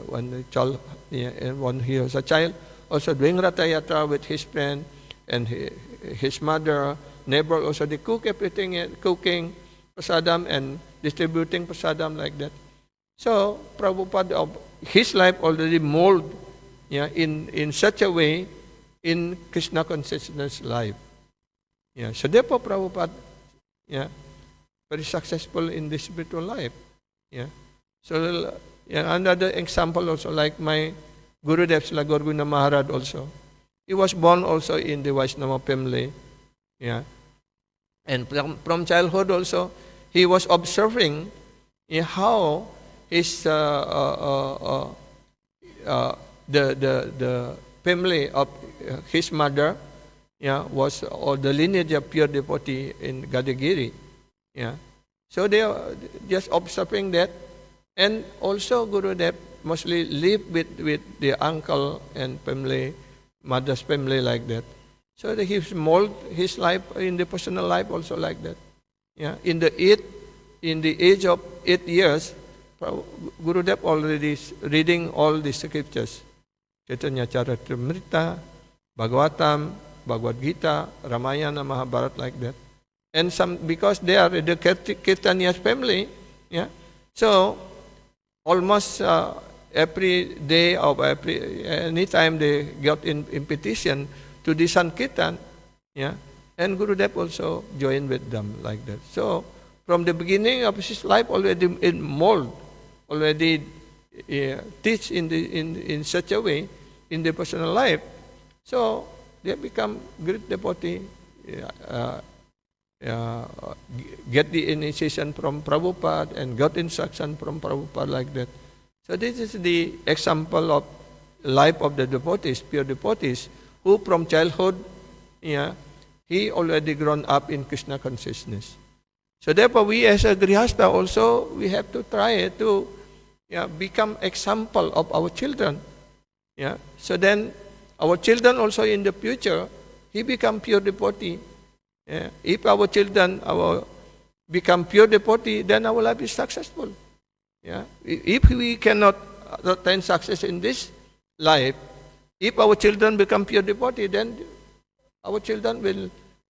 when the child, when he was a child, also doing Ratha Yatra with his friend and his mother, neighbor also, they cook everything, cooking prasadam and distributing prasadam like that. So Prabhupada, his life already molded, yeah, in such a way in Krishna consciousness life. Yeah, so therefore Prabhupada, yeah, very successful in the spiritual life. Yeah. So yeah, another example also, like my Gurudev Srila Gorguna Maharaj also. He was born also in the Vaishnava family. Yeah. And from childhood also, he was observing how his the family of his mother, yeah, was or the lineage of pure devotee in Gadagiri. Yeah. So they are just observing that. And also Gurudev mostly lived with the uncle and family, mother's family like that. So that he mold his life in the personal life also like that. Yeah. In the age of 8 years, Gurudev already reading all the scriptures. Chaitanya Charitamrita, Bhagavatam, Bhagavad Gita, Ramayana, Mahabharata like that. And some, because they are the Kirtaniya's family, yeah. So almost every day of any time they got in petition to the Sankirtan, yeah. And Gurudev also joined with them like that. So from the beginning of his life already in mold, already teach in such a way in the personal life. So they become great devotee. Get the initiation from Prabhupada and got instruction from Prabhupada like that. So this is the example of life of the devotees, pure devotees, who from childhood, yeah, he already grown up in Krishna consciousness. So therefore we as a Grihastha also, we have to try to become example of our children. Yeah. So then our children also in the future, he become pure devotee. Yeah. If our children become pure devotee, then our life is successful. Yeah. If we cannot attain success in this life, if our children become pure devotee, then our children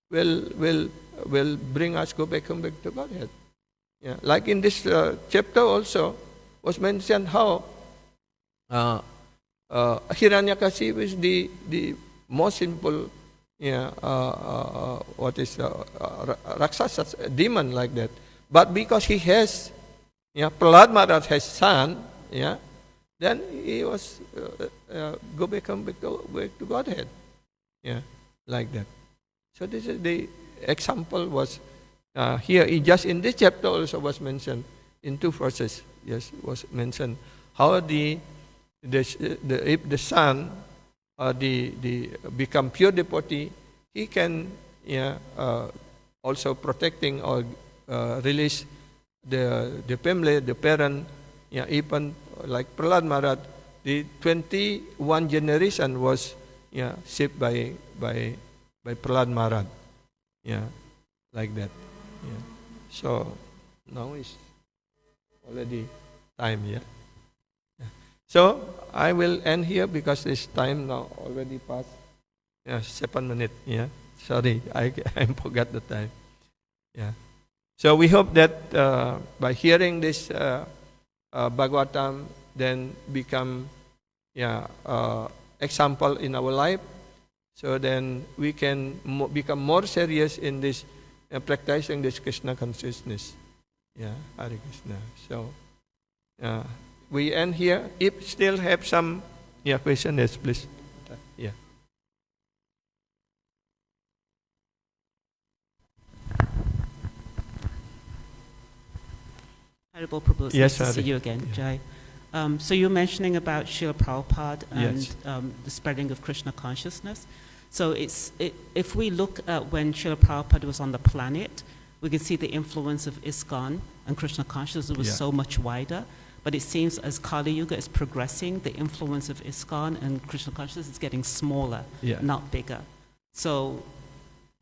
will bring us go back to Godhead. Yeah. Like in this chapter also was mentioned how Hiranyakashipu is the most simple, Rakshasa, demon like that. But because he has, Prahlad Maharaj has son, then he was go back to Godhead, like that. So this is the example was here. Just in this chapter also was mentioned in 2 verses. Yes, was mentioned how if the son the become pure devotee, he can also protecting or release the family, the parent, even like Prahlad Maharaj, the 21 generation was saved by Prahlad Maharaj, like that. So now is already time, So I will end here because this time now already passed 7 minutes. Sorry, I forgot the time. So we hope that by hearing this Bhagavatam, then become example in our life. So then we can become more serious in this practicing this Krishna consciousness. Hare Krishna. So we end here. If still have some question, yes, please. Yeah. Honorable Prabhu, it's Yes, nice to see Hari. you again, Yeah. Jai. So you're mentioning about Srila Prabhupada and Yes. the spreading of Krishna consciousness. So if we look at when Srila Prabhupada was on the planet, we can see the influence of ISKCON and Krishna consciousness was so much wider. But it seems as Kali Yuga is progressing, the influence of ISKCON and Krishna consciousness is getting smaller, not bigger. So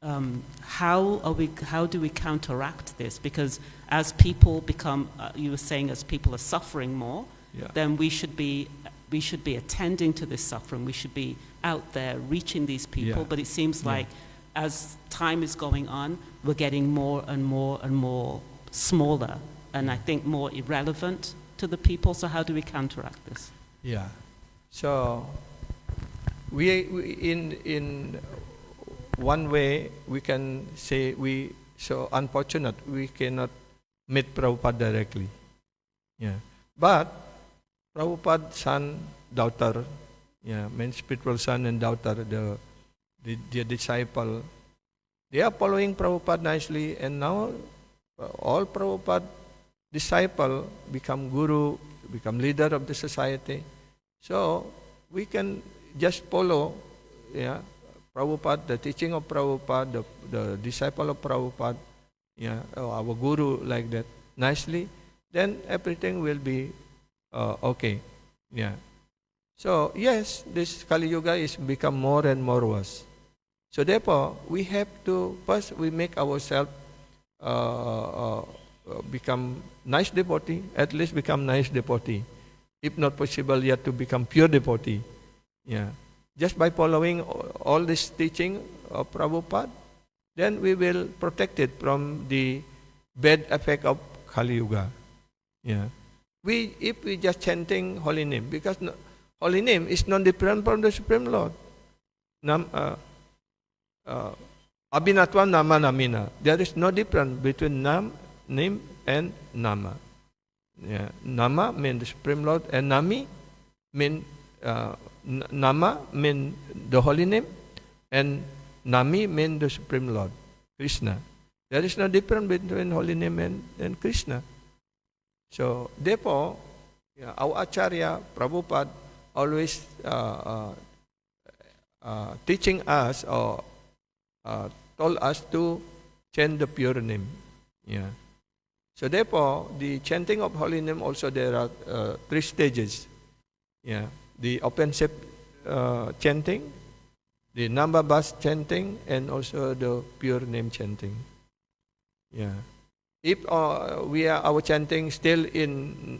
how do we counteract this? Because as people become, you were saying, as people are suffering more, then we should be attending to this suffering. We should be out there reaching these people. But it seems like as time is going on, we're getting more and more and more smaller, and I think more irrelevant to the people. So how do we counteract this? Yeah. So we in one way we can say so unfortunate we cannot meet Prabhupada directly. Yeah. But Prabhupada's son, daughter, means spiritual son and daughter, the disciple, they are following Prabhupada nicely, and now all Prabhupada disciple become guru, become leader of the society. So we can just follow Prabhupada, the teaching of Prabhupada, the disciple of Prabhupada, our guru, like that, nicely, then everything will be okay. Yeah. So yes, this Kali Yuga is become more and more worse. So therefore, we have to first we make ourselves become nice devotee, at least become nice devotee. If not possible yet to become pure devotee. Yeah. Just by following all this teaching of Prabhupada, then we will protect it from the bad effect of Kali Yuga. Yeah. If we just chanting holy name, because holy name is not different from the Supreme Lord. Abhinatva nama namina. There is no difference between name and nama. Yeah. Nama means the Supreme Lord, and nami means nama means the holy name, and nami means the Supreme Lord, Krishna. There is no difference between holy name and Krishna. So therefore, our Acharya Prabhupada always teaching us or told us to chant the pure name. Yeah. So therefore, the chanting of holy name also there are 3 stages. Yeah. The offensive chanting, the number bus chanting, and also the pure name chanting. Yeah. If our chanting still in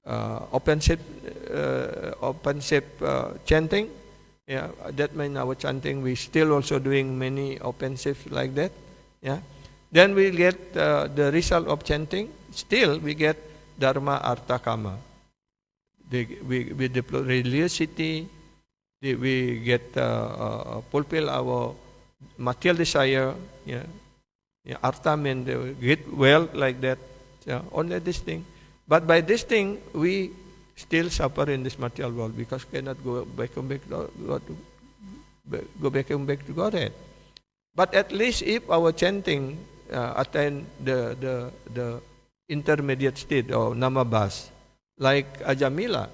offensive chanting, that means our chanting we still also doing many offensive like that. Yeah. Then we get the result of chanting. Still we get dharma, artha, kama. We develop religiosity. We get fulfill our material desire. Yeah. Artha means get wealth like that. Yeah. Only this thing. But by this thing we still suffer in this material world because cannot go back to Godhead. But at least if our chanting attain the intermediate state or namabas, like Ajamila,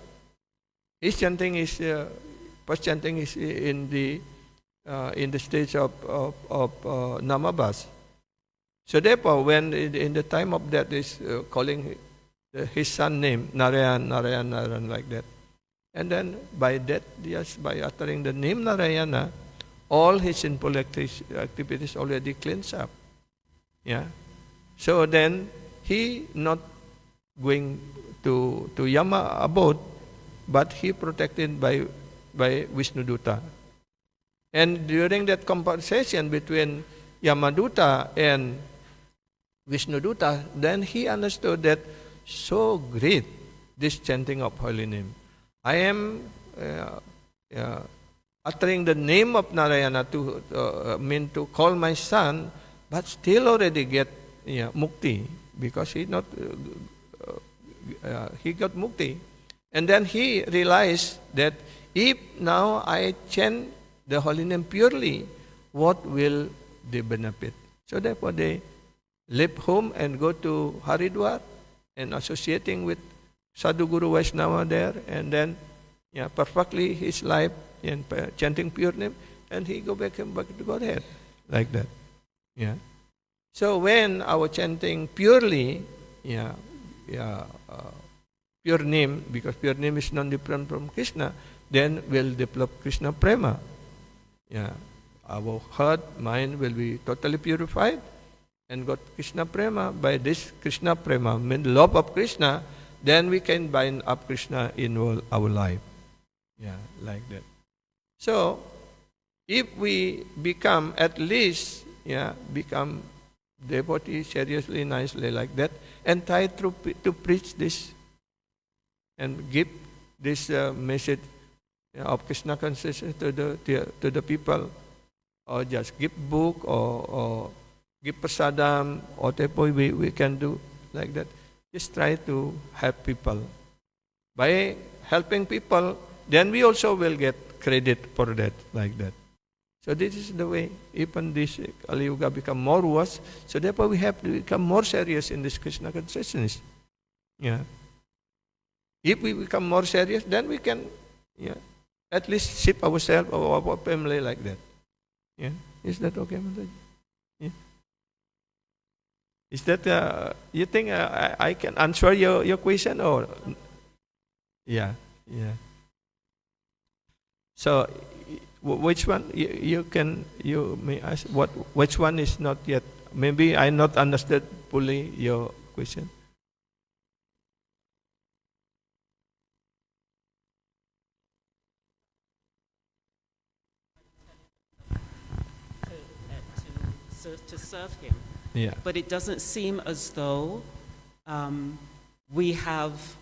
his chanting is first chanting is in the stage of namabas. So therefore, when in the time of that is calling his son name Narayan like that, and then by that, just by uttering the name Narayana, all his sinful activities already cleansed up. Yeah. So then he not going to Yama abode, but he protected by Vishnuduta. And during that conversation between Yamaduta and Vishnuduta, then he understood that so great this chanting of holy name. I am uttering the name of Narayana to call my son, but still already get mukti because he not he got mukti. And then he realized that if now I chant the holy name purely, what will the benefit? So therefore they left home and go to Haridwar and associating with Sadhu Guru Vaishnava there, and then perfectly his life in chanting pure name, and he go back to Godhead like that. So when our chanting purely, pure name, because pure name is non-different from Krishna, then we'll develop Krishna prema. Our heart, mind will be totally purified and got Krishna prema. By this Krishna prema, mean love of Krishna, then we can bind up Krishna in our life. Like that. So, if we become at least, become devotee seriously, nicely like that, and try to preach this and give this message of Krishna consciousness to the people, or just give book or give prasadam, whatever we can do like that. Just try to help people. By helping people, then we also will get credit for that, like that. So this is the way, even this Kali Yuga become more worse, so therefore we have to become more serious in this Krishna consciousness. If we become more serious, then we can at least shape ourselves or our family like that. Is that okay, Mataji? Is that, you think I can answer your question, or? Yeah. So, which one you may ask? Which one is not yet? Maybe I not understood fully your question. To serve him. But it doesn't seem as though we have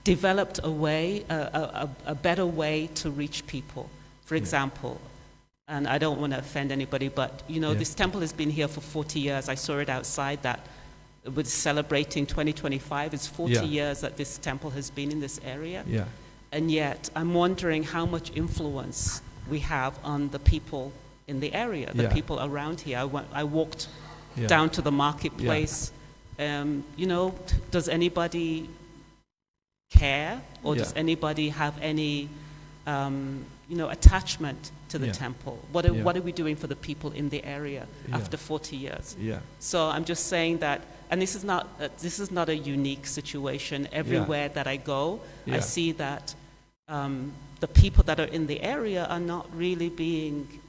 developed a way, a better way to reach people. For example, and I don't want to offend anybody, but this temple has been here for 40 years. I saw it outside that with celebrating 2025. It's 40 years that this temple has been in this area. And yet I'm wondering how much influence we have on the people in the area, the people around here. I walked down to the marketplace. Does anybody care, or does anybody have any, attachment to the temple? What are we doing for the people in the area after 40 years? So I'm just saying that, and this is not a unique situation. Everywhere that I go, I see that the people that are in the area are not really being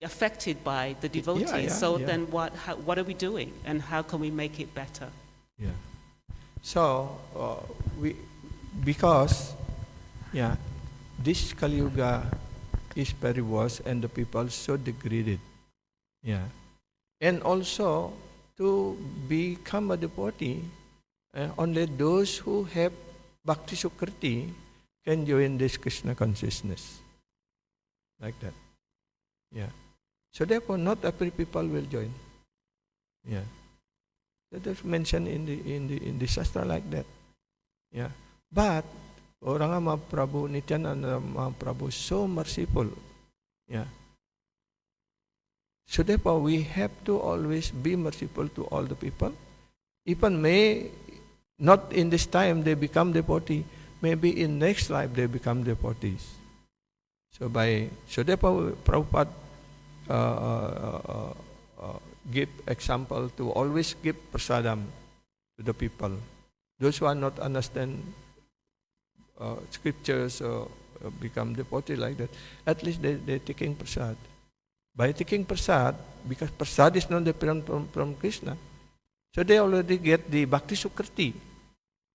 affected by the devotees. Then what are we doing, and how can we make it better? So because this Kali Yuga is very worse, and the people so degraded. And also to become a devotee, only those who have bhakti sukriti can join this Krishna consciousness, like that. So therefore, not every people will join. That is mentioned in the Shastra like that. But orang Mahaprabhu, Nityananda Mahaprabhu, so merciful. So therefore, we have to always be merciful to all the people. Even may not in this time they become devotee, maybe in next life they become devotees. So therefore, Prabhupada give example to always give prasadam to the people. Those who are not understand scriptures or become devotee like that, at least they taking prasad. By taking prasad, because prasad is not different from Krishna, so they already get the bhakti sukriti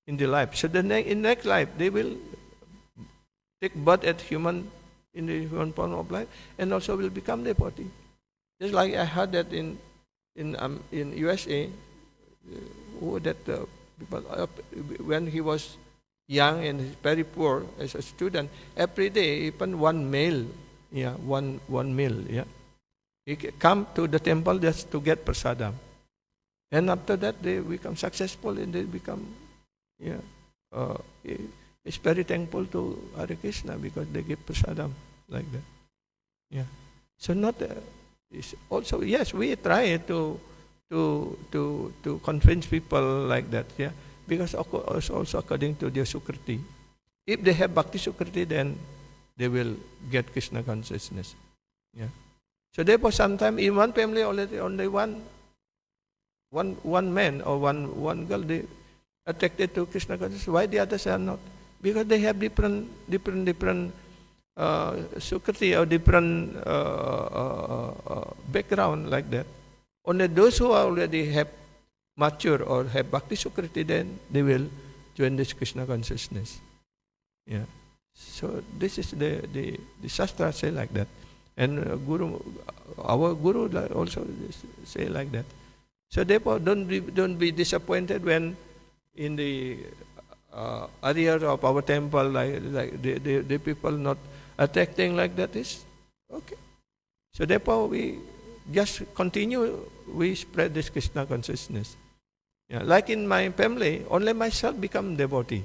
in the life. So in next life they will take birth at in the human form of life, and also will become devotee. Just like I heard that in USA, people, when he was young and very poor as a student, every day even one meal, he come to the temple just to get prasadam. And after that, they become successful and they become, yeah, it's very thankful to Hare Krishna because they give prasadam like that. Yeah. So not it's also, yes, we try to convince people like that. Yeah, because also according to their sukriti. If they have bhakti sukriti, then they will get Krishna consciousness. Yeah. So therefore, sometimes in one family only one man or one girl they attracted to Krishna consciousness. Why the others are not? Because they have different sukriti or different background like that. Only those who already have mature or have bhakti sukriti, then they will join this Krishna consciousness. Yeah. So this is the Shastra say like that. And our Guru also say like that. So therefore, don't be disappointed when in the areas of our temple, like the people not attracting like that is okay. So therefore, we just continue. We spread this Krishna consciousness. Yeah, like in my family, only myself become devotee.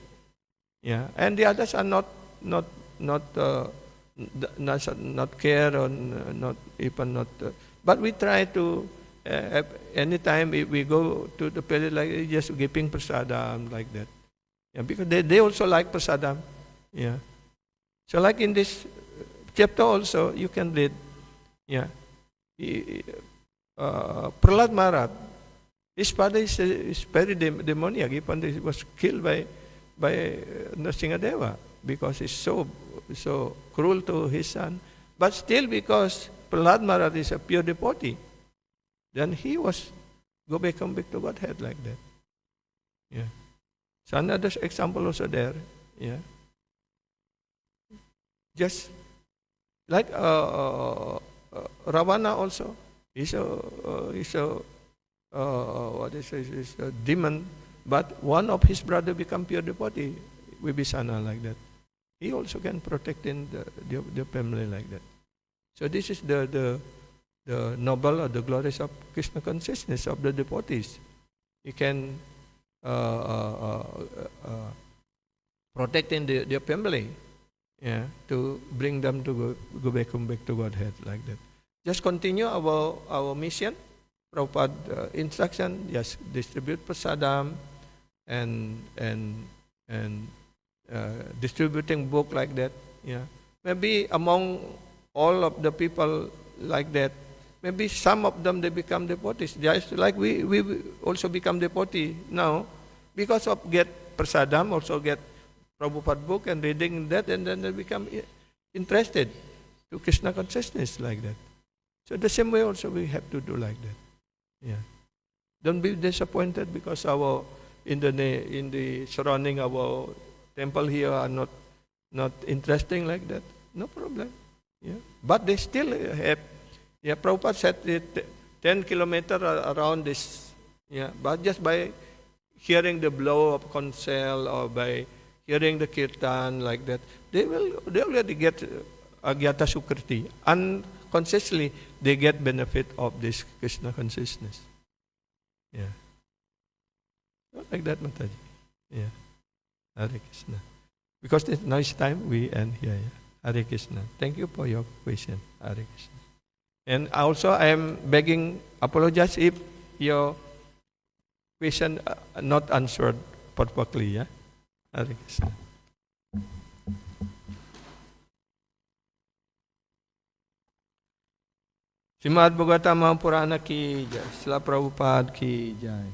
Yeah, and the others are not care or not even not. But we try to. Anytime we go to the place like just giving prasadam like that, yeah, because they also like prasadam, yeah. So like in this chapter also you can read, yeah, Prahlad Maharaj, his father is very demoniac. Even he was killed by Nrsingadeva because he's so cruel to his son. But still, because Prahlad Maharaj is a pure devotee, then he was come back to Godhead like that. Yeah. So another example also there. Yeah. Just like Ravana also. He's a demon, but one of his brother become pure devotee, Vibhisana like that. He also can protect in the family like that. So this is the noble or the glorious of Krishna consciousness of the devotees. You can protect in their family, yeah, to bring them to go back to Godhead like that. Just continue our mission. Prabhupada instruction, yes, distribute prasadam and distributing book like that. Yeah, maybe among all of the people like that, maybe some of them they become devotees. Just like we also become devotee now because of get prasadam, also get Prabhupada book and reading that, and then they become interested to Krishna consciousness like that. So the same way also we have to do like that. Yeah. Don't be disappointed because in the surrounding our temple here are not interesting like that. No problem. Yeah. But they still have. Yeah, Prabhupada said 10 kilometers around this. Yeah, but just by hearing the blow of conch shell or by hearing the kirtan like that, they already get agyata sukriti. Unconsciously, they get benefit of this Krishna consciousness. Yeah. Not like that, Mataji. Yeah. Hare Krishna. Because now it's time, we end here. Yeah? Hare Krishna. Thank you for your question. Hare Krishna. And also, I am begging, apologize if your question not answered perfectly. Yeah? Hare Krishna. Srimad Bhagavatam Mahapurana ki jai. Srila Prabhupada ki jai.